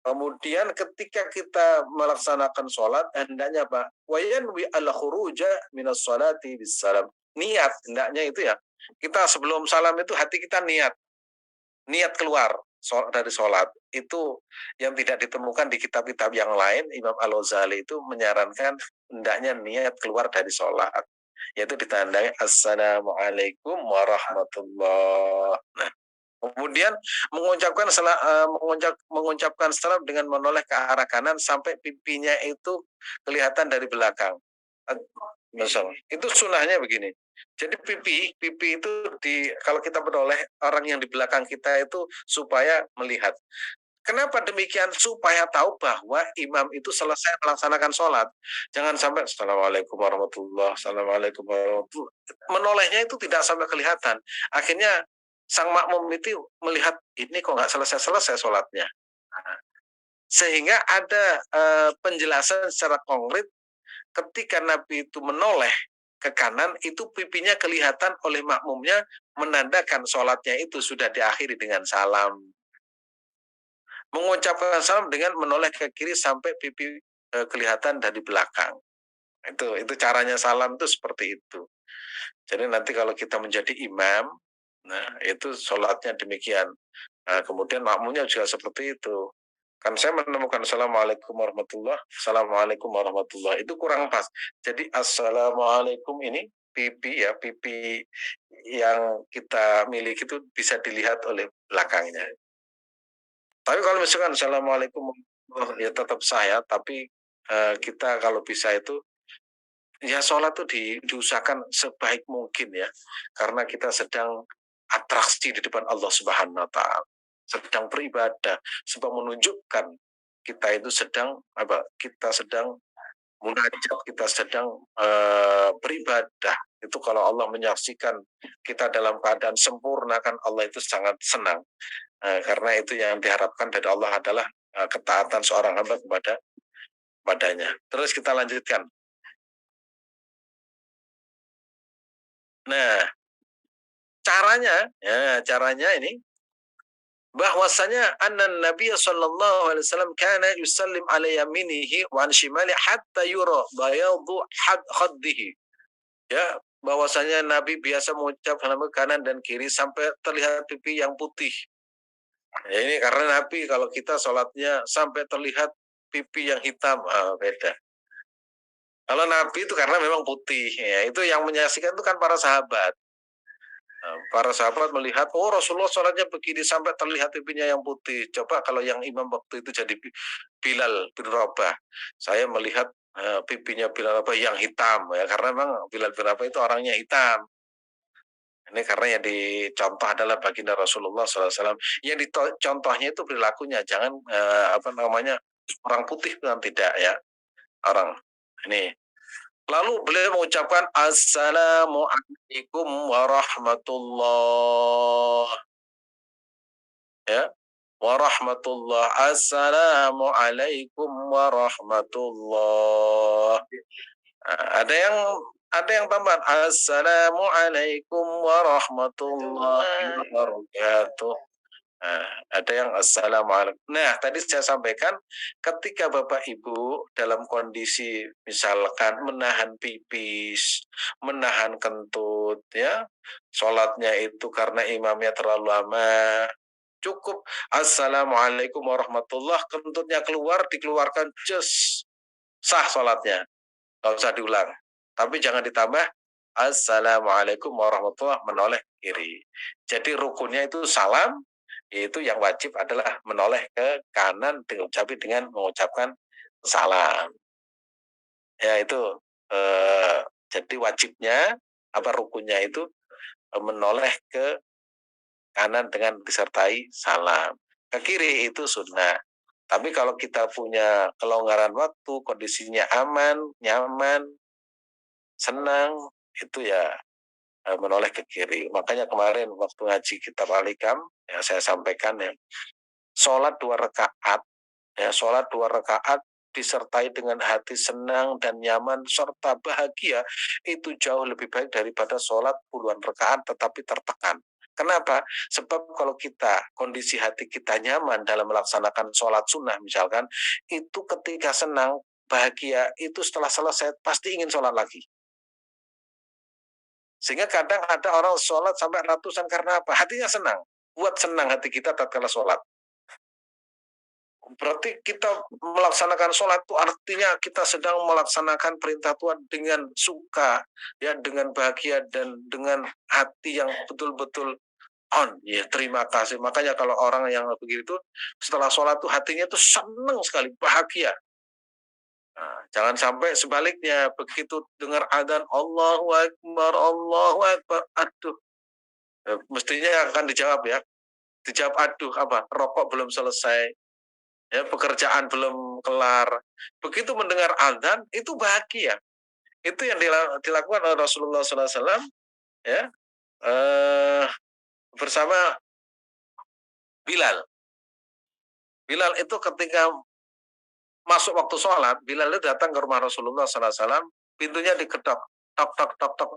Kemudian ketika kita melaksanakan sholat hendaknya apa? Wa yanwi al-khuruja minas sholati bis salam. Niat hendaknya itu ya. Kita sebelum salam itu hati kita niat keluar dari sholat. Itu yang tidak ditemukan di kitab-kitab yang lain. Imam Al-Ghazali itu menyarankan hendaknya niat keluar dari sholat, yaitu ditandai Assalamualaikum warahmatullah. Nah, kemudian mengucapkan salam dengan menoleh ke arah kanan sampai pipinya itu kelihatan dari belakang. Misal, itu sunahnya begini. Jadi pipi itu kalau kita menoleh orang yang di belakang kita itu supaya melihat. Kenapa demikian? Supaya tahu bahwa imam itu selesai melaksanakan sholat. Jangan sampai Assalamualaikum warahmatullah, Assalamualaikum warahmatullah. Menolehnya itu tidak sampai kelihatan. Akhirnya sang makmum itu melihat ini kok nggak selesai sholatnya. Sehingga ada penjelasan secara konkret ketika Nabi itu menoleh ke kanan, itu pipinya kelihatan oleh makmumnya, menandakan sholatnya itu sudah diakhiri dengan salam. Mengucapkan salam dengan menoleh ke kiri sampai pipi kelihatan dari belakang. Itu caranya salam itu seperti itu. Jadi nanti kalau kita menjadi imam, nah itu sholatnya demikian. Nah, kemudian makmumnya juga seperti itu. Kan saya menemukan Assalamualaikum warahmatullah, Assalamualaikum warahmatullah, itu kurang pas. Jadi Assalamualaikum ini pipi yang kita miliki itu bisa dilihat oleh belakangnya. Tapi kalau misalkan Assalamualaikum ya tetap sah ya, tapi kita kalau bisa itu ya sholat itu diusahakan sebaik mungkin ya, karena kita sedang atraksi di depan Allah Subhanahu Wa Taala, sedang beribadah, sebab menunjukkan kita itu sedang apa? Kita sedang munajat, kita sedang beribadah. Itu kalau Allah menyaksikan kita dalam keadaan sempurna, kan Allah itu sangat senang. Karena itu yang diharapkan dari Allah adalah ketaatan seorang hamba kepadanya. Terus kita lanjutkan. Nah, caranya ini bahwasanya anna Nabi sallallahu alaihi wasallam kana yusallim ala yaminihi wa an shimali hatta yura bayadu khaddihi. Ya, bahwasanya Nabi biasa mengucap salam kanan dan kiri sampai terlihat pipi yang putih. Ya, ini karena Nabi, kalau kita sholatnya sampai terlihat pipi yang hitam, beda. Kalau Nabi itu karena memang putih, ya, itu yang menyaksikan itu kan para sahabat. Para sahabat melihat, oh Rasulullah sholatnya begini sampai terlihat pipinya yang putih. Coba kalau yang imam waktu itu jadi Bilal bin Rabah, saya melihat pipinya Bilal Rabah yang hitam, ya karena memang Bilal bin Rabah itu orangnya hitam. Ini karena yang dicontoh adalah baginda Rasulullah SAW. Yang dicontohnya itu perilakunya, jangan apa namanya orang putih kan tidak ya orang ini. Lalu beliau mengucapkan Assalamualaikum warahmatullah, ya. Assalamualaikum warahmatullah. Ada yang tambahan Assalamualaikum warahmatullahi wabarakatuh. Nah, ada yang assalamualaikum. Nah, tadi saya sampaikan ketika Bapak Ibu dalam kondisi misalkan menahan pipis, menahan kentut, ya, sholatnya itu karena imamnya terlalu lama, cukup assalamualaikum warahmatullah, kentutnya keluar, dikeluarkan, just sah sholatnya, nggak usah diulang. Tapi jangan ditambah assalamualaikum warahmatullah menoleh kiri. Jadi rukunnya itu salam, yaitu yang wajib adalah menoleh ke kanan dengan mengucapkan salam. Ya itu jadi wajibnya apa rukunnya itu menoleh ke kanan dengan disertai salam. Ke kiri itu sunnah. Tapi kalau kita punya kelonggaran waktu, kondisinya aman, nyaman, senang, itu ya menoleh ke kiri. Makanya kemarin waktu ngaji kitab Al-Hikam, ya saya sampaikan ya, sholat dua rakaat disertai dengan hati senang dan nyaman serta bahagia itu jauh lebih baik daripada sholat puluhan rakaat tetapi tertekan. Kenapa? Sebab kalau kita kondisi hati kita nyaman dalam melaksanakan sholat sunnah misalkan, itu ketika senang bahagia itu setelah selesai pasti ingin sholat lagi. Sehingga kadang ada orang sholat sampai ratusan karena apa? Hatinya senang. Buat senang hati kita tatkala sholat. Berarti kita melaksanakan sholat itu artinya kita sedang melaksanakan perintah Tuhan dengan suka, ya, dengan bahagia dan dengan hati yang betul-betul on. Ya, terima kasih. Makanya kalau orang yang begitu setelah sholat tuh hatinya tuh senang sekali, bahagia. Nah, jangan sampai sebaliknya begitu dengar adzan Allahu Akbar, aduh, mestinya akan dijawab ya, dijawab aduh apa, rokok belum selesai, ya, pekerjaan belum kelar. Begitu mendengar adzan itu bahagia. Itu yang dilakukan oleh Rasulullah SAW, ya, eh, bersama Bilal. Bilal itu ketika masuk waktu sholat, Bilal itu datang ke rumah Rasulullah SAW, pintunya diketok, tok tok tok tok,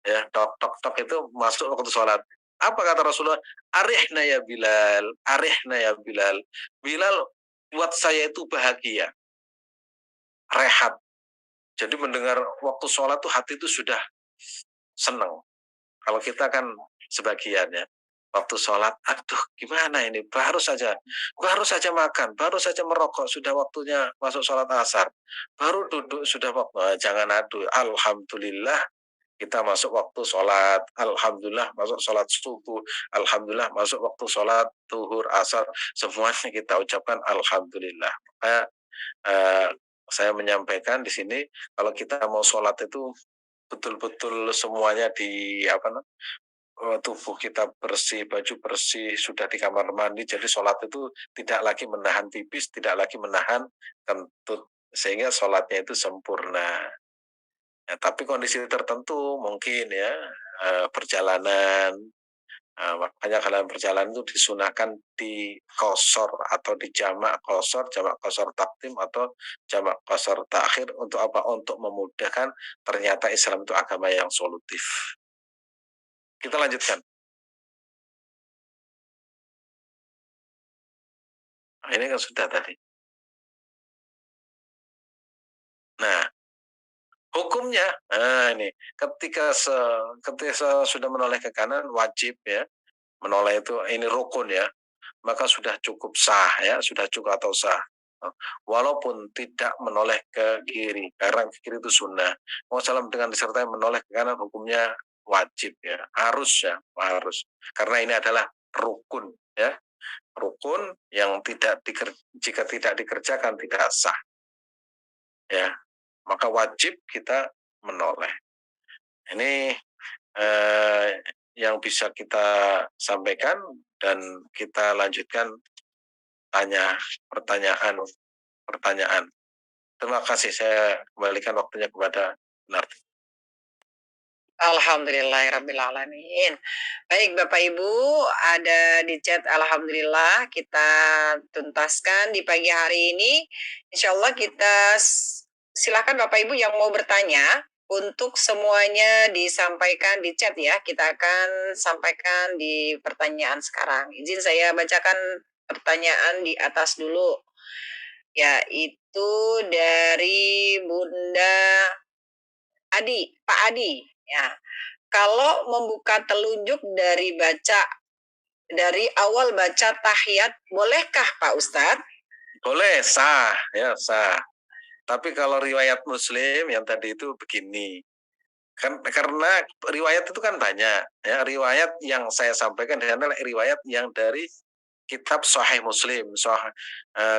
ya, tok tok tok itu masuk waktu sholat. Apa kata Rasulullah? Arihna ya Bilal, arihna ya Bilal. Bilal buat saya itu bahagia, rehat. Jadi mendengar waktu sholat tuh hati itu sudah senang. Kalau kita kan sebagian ya, waktu sholat, aduh gimana ini, baru saja makan, baru saja merokok, sudah waktunya masuk sholat asar, baru duduk sudah waktu, jangan aduh, alhamdulillah kita masuk waktu sholat, alhamdulillah masuk sholat subuh, alhamdulillah masuk waktu sholat zuhur, asar, semuanya kita ucapkan alhamdulillah. Maka eh, saya menyampaikan di sini kalau kita mau sholat itu betul-betul semuanya di apa tubuh kita bersih, baju bersih, sudah di kamar mandi, jadi sholat itu tidak lagi menahan pipis, tidak lagi menahan kentut, sehingga sholatnya itu sempurna. Ya, tapi kondisi tertentu mungkin ya perjalanan, makanya kalian perjalanan itu disunahkan di kosor atau di jamak kosor takdim atau jamak kosor takhir untuk apa? Untuk memudahkan, ternyata Islam itu agama yang solutif. Kita lanjutkan. Nah, ini kan sudah tadi. Nah, hukumnya, nah ini ketika sudah menoleh ke kanan wajib ya, menoleh itu ini rukun ya, maka sudah cukup sah ya, sudah cukup atau sah. Walaupun tidak menoleh ke kiri, karena ke kiri itu sunnah. Wasallam dengan disertai menoleh ke kanan hukumnya wajib ya, harus. Karena ini adalah rukun ya, rukun yang jika tidak dikerjakan tidak sah ya, maka wajib kita menoleh. Ini eh, yang bisa kita sampaikan dan kita lanjutkan pertanyaan. Terima kasih, saya kembalikan waktunya kepada Narti. Alhamdulillahirrabbilalamin. Baik Bapak Ibu, ada di chat alhamdulillah kita tuntaskan di pagi hari ini. Insya Allah kita silakan Bapak Ibu yang mau bertanya untuk semuanya disampaikan di chat ya. Kita akan sampaikan di pertanyaan sekarang. Izin saya bacakan pertanyaan di atas dulu. Yaitu dari Bunda Adi, Pak Adi. Ya, kalau membuka telunjuk dari awal baca tahiyat, bolehkah Pak Ustadz? Boleh, sah, ya sah. Tapi kalau riwayat Muslim yang tadi itu begini, kan karena riwayat itu kan banyak, ya riwayat yang saya sampaikan adalah riwayat yang dari kitab Sahih Muslim,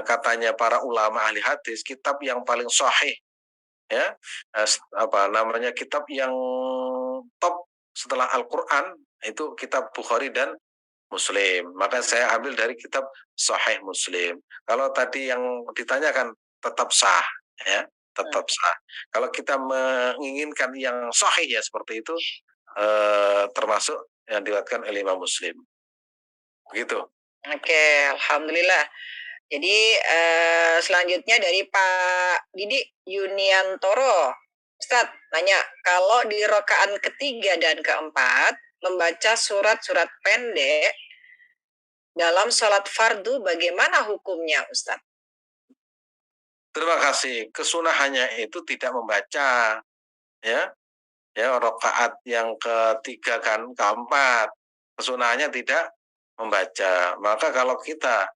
katanya para ulama ahli hadis, kitab yang paling sahih, ya apa namanya, kitab yang top setelah Al-Quran itu kitab Bukhari dan Muslim. Maka saya ambil dari kitab Sahih Muslim. Kalau tadi yang ditanyakan tetap sah, ya tetap sah. Kalau kita menginginkan yang sahih ya seperti itu, termasuk yang diriwayatkan oleh Imam Muslim. Begitu. Oke, alhamdulillah. Jadi selanjutnya dari Pak Didi Yuniantoro. Ustadz nanya, kalau di rokaan ketiga dan keempat membaca surat-surat pendek dalam sholat fardu, bagaimana hukumnya Ustadz? Terima kasih. Kesunahannya itu tidak membaca, ya rokaat yang ketiga kan keempat. Kesunahannya tidak membaca. Maka kalau kita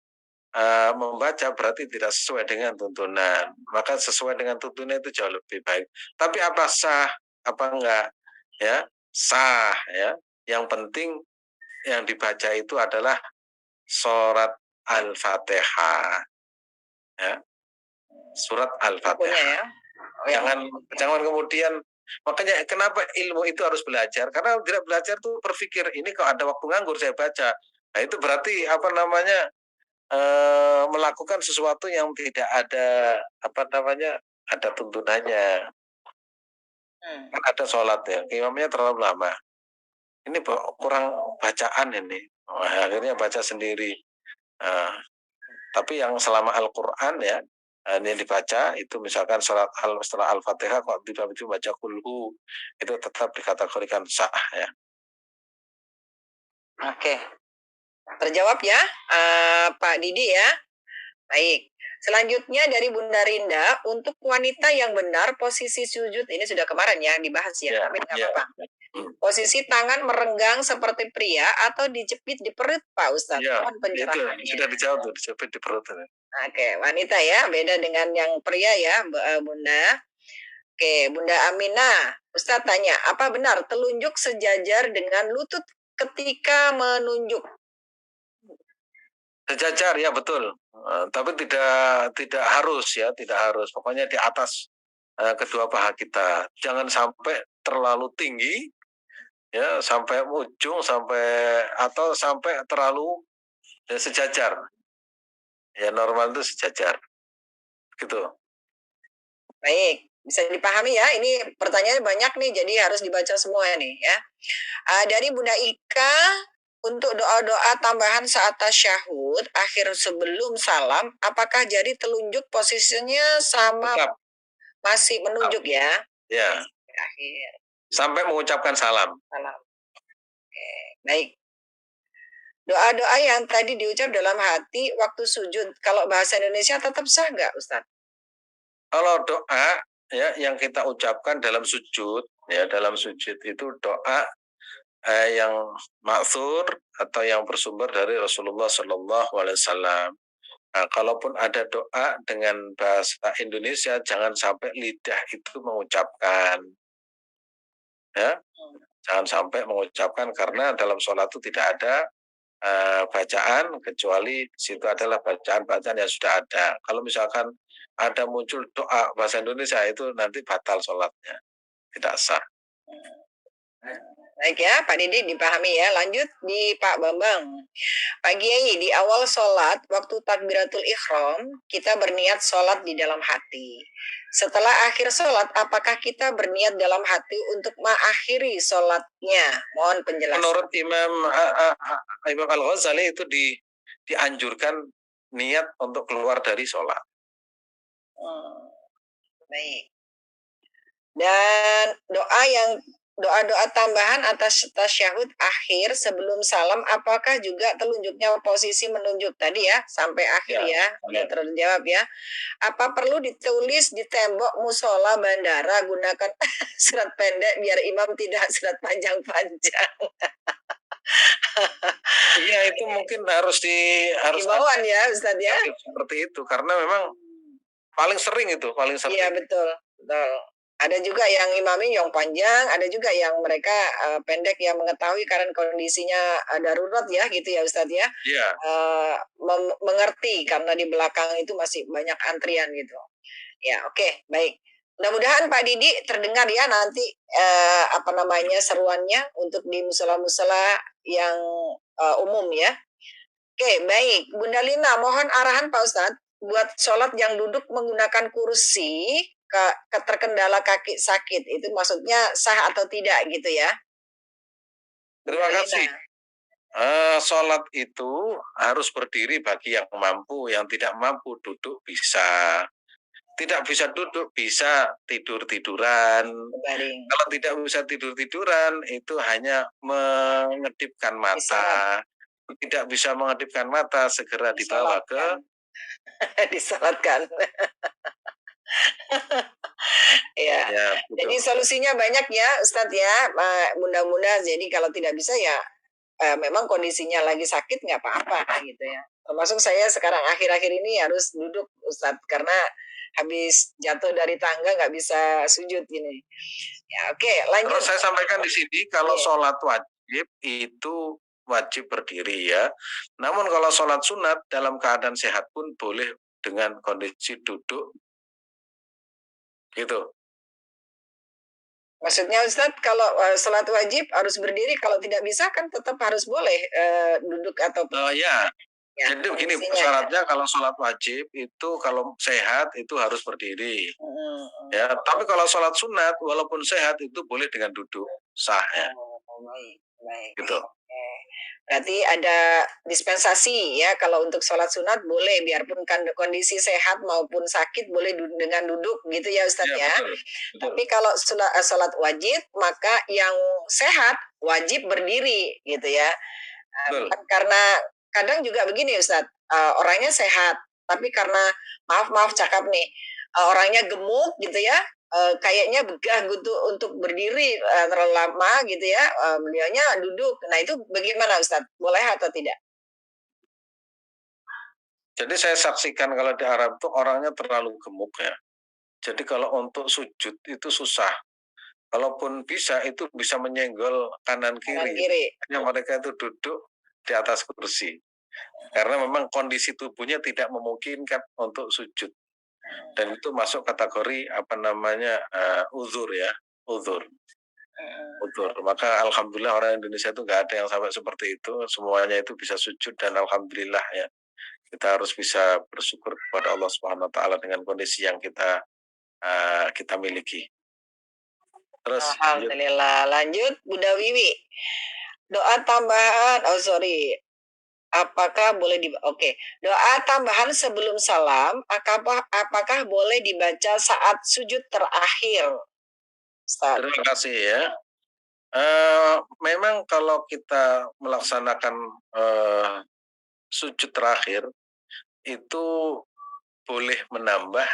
membaca berarti tidak sesuai dengan tuntunan. Maka sesuai dengan tuntunan itu jauh lebih baik. Tapi apa sah, apa enggak? Ya, sah ya. Yang penting yang dibaca itu adalah surat Al-Fatihah. Ya. Surat Al-Fatihah. Ya? Jangan kemudian, makanya kenapa ilmu itu harus belajar? Karena tidak belajar tuh berpikir ini kalau ada waktu nganggur saya baca. Nah, itu berarti apa namanya? Melakukan sesuatu yang tidak ada apa namanya, ada tuntunannya. Kan ada sholat ya, imamnya terlalu lama. Ini kurang bacaan ini. Akhirnya baca sendiri. Tapi yang selama Al-Quran ya, ini dibaca itu misalkan setelah Al-Fatihah kok tiba-tiba baca kulhu, itu tetap dikategorikan sah ya. Oke, terjawab ya Pak Didi ya. Baik. Selanjutnya dari Bunda Rinda, untuk wanita yang benar posisi sujud, ini sudah kemarin ya dibahas ya, tapi nggak apa-apa. Posisi tangan merenggang seperti pria atau dijepit di perut Pak Ustadz? Ya, itu sudah dijawab tuh, dijepit di perut. Oke, wanita ya, beda dengan yang pria ya Bunda. Oke, Bunda Amina, Ustadz tanya, apa benar telunjuk sejajar dengan lutut ketika menunjuk? Sejajar ya betul, tapi tidak harus ya, tidak harus. Pokoknya di atas kedua paha kita. Jangan sampai terlalu tinggi, ya sampai ujung atau sampai terlalu ya, sejajar. Ya normal itu sejajar, gitu. Baik, bisa dipahami ya. Ini pertanyaannya banyak nih, jadi harus dibaca semua nih ya. Dari Bunda Ika, untuk doa-doa tambahan saat tasyahud akhir sebelum salam, apakah jadi telunjuk posisinya sama? Tetap. Masih menunjuk ya? Ya. Akhir. Sampai mengucapkan salam. Salam. Oke, baik. Doa-doa yang tadi diucap dalam hati waktu sujud, kalau bahasa Indonesia tetap sah nggak, Ustaz? Kalau doa ya yang kita ucapkan dalam sujud, ya dalam sujud itu doa yang maksur atau yang bersumber dari Rasulullah Shallallahu Alaihi Wasallam. Nah, kalaupun ada doa dengan bahasa Indonesia, jangan sampai lidah itu mengucapkan, ya, jangan sampai mengucapkan karena dalam sholat itu tidak ada bacaan kecuali situ adalah bacaan-bacaan yang sudah ada. Kalau misalkan ada muncul doa bahasa Indonesia itu nanti batal sholatnya, tidak sah. Baik ya, Pak Didik dipahami ya. Lanjut di Pak Bambang. Pak Kiai, di awal sholat, waktu takbiratul ikhram, kita berniat sholat di dalam hati. Setelah akhir sholat, apakah kita berniat dalam hati untuk mengakhiri sholatnya? Mohon penjelasan. Menurut Imam Al-Ghazali itu dianjurkan niat untuk keluar dari sholat. Baik. Dan doa-doa tambahan atas tasyahud akhir sebelum salam, apakah juga telunjuknya posisi menunjuk tadi ya sampai akhir ya, udah terjawab ya. Apa perlu ditulis di tembok musola bandara, gunakan surat pendek biar imam tidak surat panjang-panjang. Iya, itu mungkin harus Himbauan ya Ustaz ya. seperti itu karena memang paling sering. Iya betul. Ada juga yang imami yang panjang, ada juga yang mereka pendek yang mengetahui karena kondisinya darurat ya gitu ya Ustadz ya. Iya. Mengerti karena di belakang itu masih banyak antrian gitu. Ya oke, baik. Mudah-mudahan Pak Didi terdengar ya nanti seruannya untuk di musola-musola yang umum ya. Oke, baik. Bunda Lina, mohon arahan Pak Ustadz buat sholat yang duduk menggunakan kursi terkendala kaki sakit. Itu maksudnya sah atau tidak gitu ya? Terima kasih. Sholat itu harus berdiri bagi yang mampu, yang tidak mampu duduk bisa. Tidak bisa duduk, bisa tidur-tiduran. Kalau tidak bisa tidur-tiduran, itu hanya mengedipkan mata. Tidak bisa mengedipkan mata, segera dibawa ke disalatkan. Ya. Jadi solusinya banyak ya Ustadz ya, mudah-mudahan. Jadi kalau tidak bisa ya memang kondisinya lagi sakit nggak apa-apa gitu ya. Termasuk saya sekarang akhir-akhir ini harus duduk Ustadz karena habis jatuh dari tangga nggak bisa sujud gini. Ya oke, lanjut. Terus saya sampaikan di sini kalau sholat wajib itu wajib berdiri ya. Namun kalau sholat sunat dalam keadaan sehat pun boleh dengan kondisi duduk. Gitu. Maksudnya Ustadz kalau sholat wajib harus berdiri, kalau tidak bisa kan tetap harus boleh duduk atau ya. Jadi begini syaratnya kalau sholat wajib itu kalau sehat itu harus berdiri. Ya, tapi kalau sholat sunat walaupun sehat itu boleh dengan duduk sah ya. Baik. Gitu. Berarti ada dispensasi ya kalau untuk sholat sunat boleh biarpun kan kondisi sehat maupun sakit boleh dengan duduk gitu ya Ustadz ya. Betul. Tapi kalau sholat wajib maka yang sehat wajib berdiri gitu ya. Karena kadang juga begini Ustadz, orangnya sehat tapi karena maaf cakap nih, orangnya gemuk gitu ya, kayaknya begah gitu untuk berdiri terlalu lama gitu ya, beliaunya duduk. Nah itu bagaimana Ustadz? Boleh atau tidak? Jadi saya saksikan kalau di Arab itu orangnya terlalu gemuk ya. Jadi kalau untuk sujud itu susah. Kalaupun bisa itu bisa menyenggol kanan kiri. Hanya mereka itu duduk di atas kursi. Karena memang kondisi tubuhnya tidak memungkinkan untuk sujud. Dan itu masuk kategori uzur ya, uzur. Maka alhamdulillah orang Indonesia itu nggak ada yang sampai seperti itu. Semuanya itu bisa sujud dan alhamdulillah ya. Kita harus bisa bersyukur kepada Allah Subhanahu wa taala dengan kondisi yang kita miliki. Terus alhamdulillah. Lanjut Bunda Wiwi. Doa tambahan, apakah boleh doa tambahan sebelum salam, apakah boleh dibaca saat sujud terakhir? Terima kasih ya. Memang kalau kita melaksanakan sujud terakhir itu boleh menambah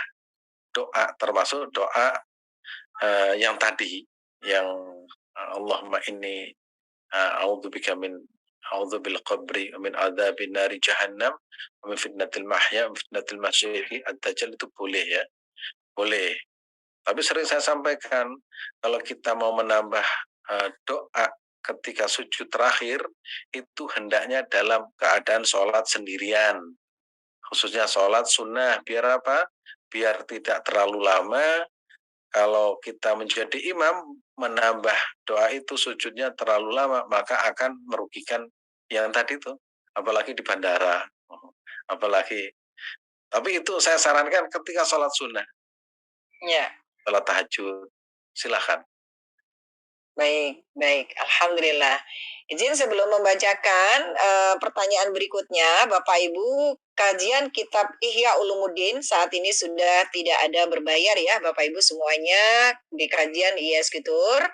doa, termasuk doa yang tadi yang Allahumma inni a'udzubika min a'udzubil qabri min adzabin nari jahannam wa min fitnatil mahya wa fitnatil masyihi ad-dajjal itu boleh ya. Boleh. Tapi sering saya sampaikan kalau kita mau menambah doa ketika sujud terakhir itu hendaknya dalam keadaan sholat sendirian. Khususnya sholat sunnah biar apa? Biar tidak terlalu lama. kalau kita menjadi imam, menambah doa itu sujudnya terlalu lama, maka akan merugikan yang tadi tuh, apalagi di bandara, apalagi. Tapi itu saya sarankan ketika sholat sunnah, Ya. sholat tahajud, silahkan. Baik, baik. Alhamdulillah. Izin sebelum membacakan pertanyaan berikutnya, Bapak Ibu, kajian kitab Ihya Ulumuddin saat ini sudah tidak ada berbayar ya, Bapak Ibu semuanya di kajian IS Fitur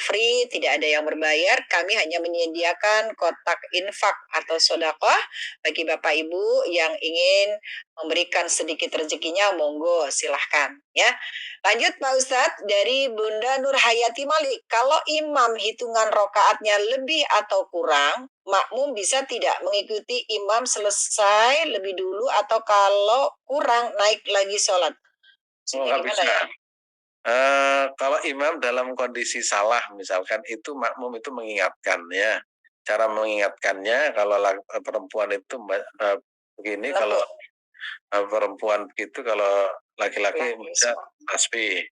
free, tidak ada yang berbayar. Kami hanya menyediakan kotak infak atau sodakoh bagi Bapak Ibu yang ingin memberikan sedikit rezekinya, monggo silahkan ya. Lanjut Pak Ustadz, dari Bunda Nurhayati Malik, kalau imam hitungan rokaatnya lebih atau kurang, makmum bisa tidak mengikuti imam selesai lebih dulu atau kalau kurang naik lagi sholat? Nggak bisa. Ya? Kalau imam dalam kondisi salah misalkan itu makmum itu mengingatkan ya. Cara mengingatkannya kalau perempuan itu begini, kalau perempuan begitu, kalau laki-laki bisa tasbih.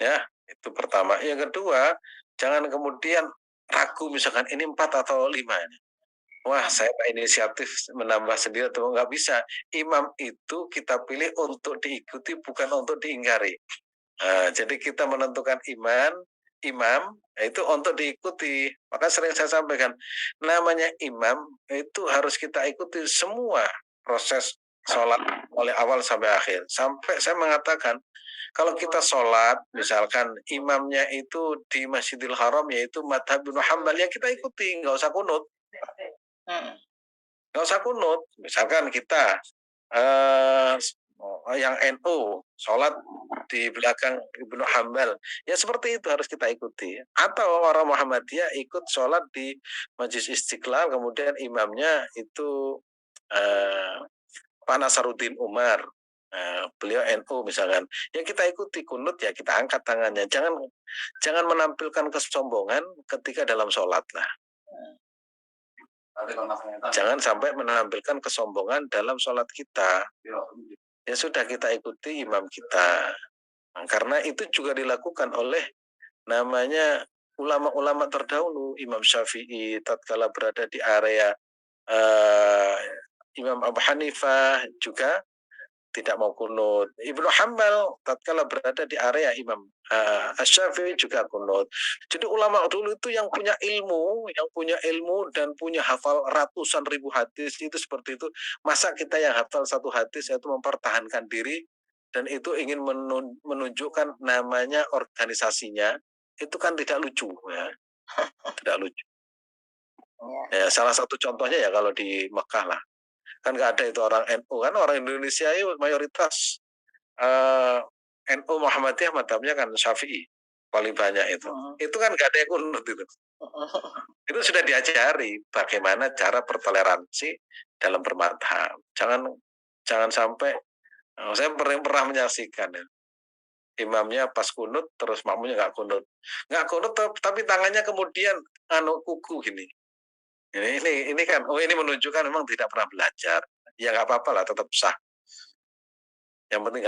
Ya, itu pertama. Yang kedua, jangan kemudian ragu misalkan ini 4 atau 5. Wah, saya inisiatif menambah sendiri atau nggak bisa. Imam itu kita pilih untuk diikuti, bukan untuk diingkari. Jadi kita menentukan imam itu untuk diikuti. Maka sering saya sampaikan, namanya imam itu harus kita ikuti semua proses sholat mulai awal sampai akhir. Sampai saya mengatakan, kalau kita sholat, misalkan imamnya itu di Masjidil Haram, yaitu Madhab Ibnu Hambal, ya kita ikuti, nggak usah kunut. Nggak usah kunut. Misalkan kita yang NU sholat di belakang Ibnu Hambal, ya seperti itu harus kita ikuti. Atau orang Muhammadiyah ikut sholat di Majlis Istiqlal, kemudian imamnya itu Pak Nasaruddin Umar, beliau NU misalkan, ya kita ikuti kunut, ya kita angkat tangannya. Jangan menampilkan kesombongan ketika dalam sholat lah. Jangan sampai menampilkan kesombongan dalam sholat kita. Ya sudah, kita ikuti imam kita. Karena itu juga dilakukan oleh namanya ulama-ulama terdahulu. Imam Syafi'i tatkala berada di area Imam Abu Hanifah juga tidak mau kunut. Ibnu Hambal tatkala berada di area Imam Asy-Syafi'i juga kunut. Jadi ulama dulu itu yang punya ilmu dan punya hafal ratusan ribu hadis itu seperti itu. Masa kita yang hafal satu hadis itu mempertahankan diri dan itu ingin menunjukkan namanya organisasinya, itu kan tidak lucu ya. Tidak lucu. Ya, salah satu contohnya ya kalau di Mekah lah. Kan nggak ada itu orang NU, kan orang Indonesia itu mayoritas NU Muhammadiyah, madhabnya kan Syafi'i paling banyak itu. Itu kan nggak ada yang kunut itu. Itu sudah diajari bagaimana cara bertoleransi dalam bermadhab. Jangan sampai saya pernah menyaksikan ya, imamnya pas kunut terus makmumnya nggak kunut tapi tangannya kemudian kuku gini. Ini kan, ini menunjukkan memang tidak pernah belajar. Ya nggak apa-apa lah, tetap sah. Yang penting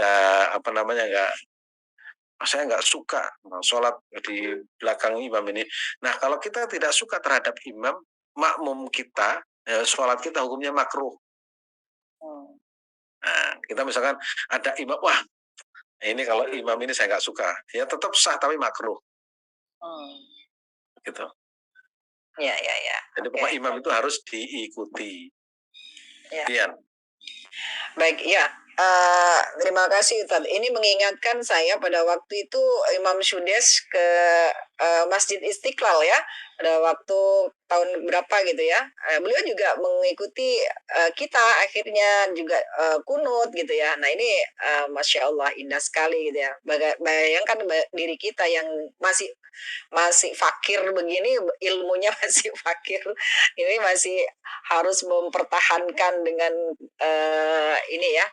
saya nggak suka sholat di belakang imam ini. Nah, kalau kita tidak suka terhadap imam, makmum kita, ya, sholat kita hukumnya makruh. Nah, kita misalkan ada imam, wah ini kalau imam ini saya nggak suka, ya tetap sah tapi makruh. Gitu. Ya. Jadi pokoknya imam itu harus diikuti. Ya. Baik, ya. Terima kasih Ustaz. Ini mengingatkan saya pada waktu itu Imam Syudes ke Masjid Istiqlal ya, pada waktu tahun berapa gitu ya. Beliau juga mengikuti kita, akhirnya juga kunut gitu ya. Nah ini Masya Allah indah sekali gitu ya. Bayangkan diri kita yang masih fakir begini, ilmunya masih fakir, ini masih harus mempertahankan dengan ini ya,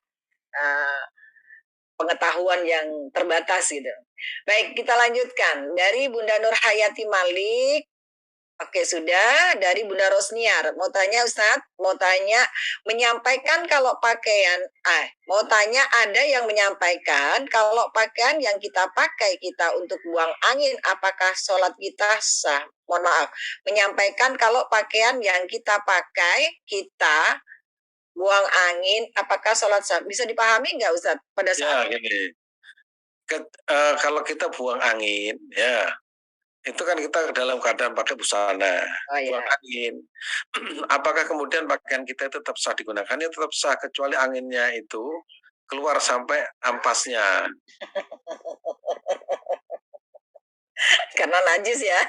pengetahuan yang terbatas gitu. Baik, kita lanjutkan dari Bunda Nurhayati Malik. Oke, sudah. Dari Bunda Rosniar, mau tanya Ustadz, mau tanya, menyampaikan kalau pakaian, mau tanya ada yang menyampaikan kalau pakaian yang kita pakai kita untuk buang angin, apakah sholat kita sah? Mohon maaf, menyampaikan kalau pakaian yang kita pakai, kita buang angin, apakah sholat sah? Bisa dipahami nggak Ustadz pada saat Ya, gini. Kalau kita buang angin, ya itu kan kita dalam keadaan pakai busana, Oh ya, buang angin. Apakah kemudian pakaian kita itu tetap sah digunakan? Ya tetap sah, kecuali anginnya itu keluar sampai ampasnya. karena najis ya.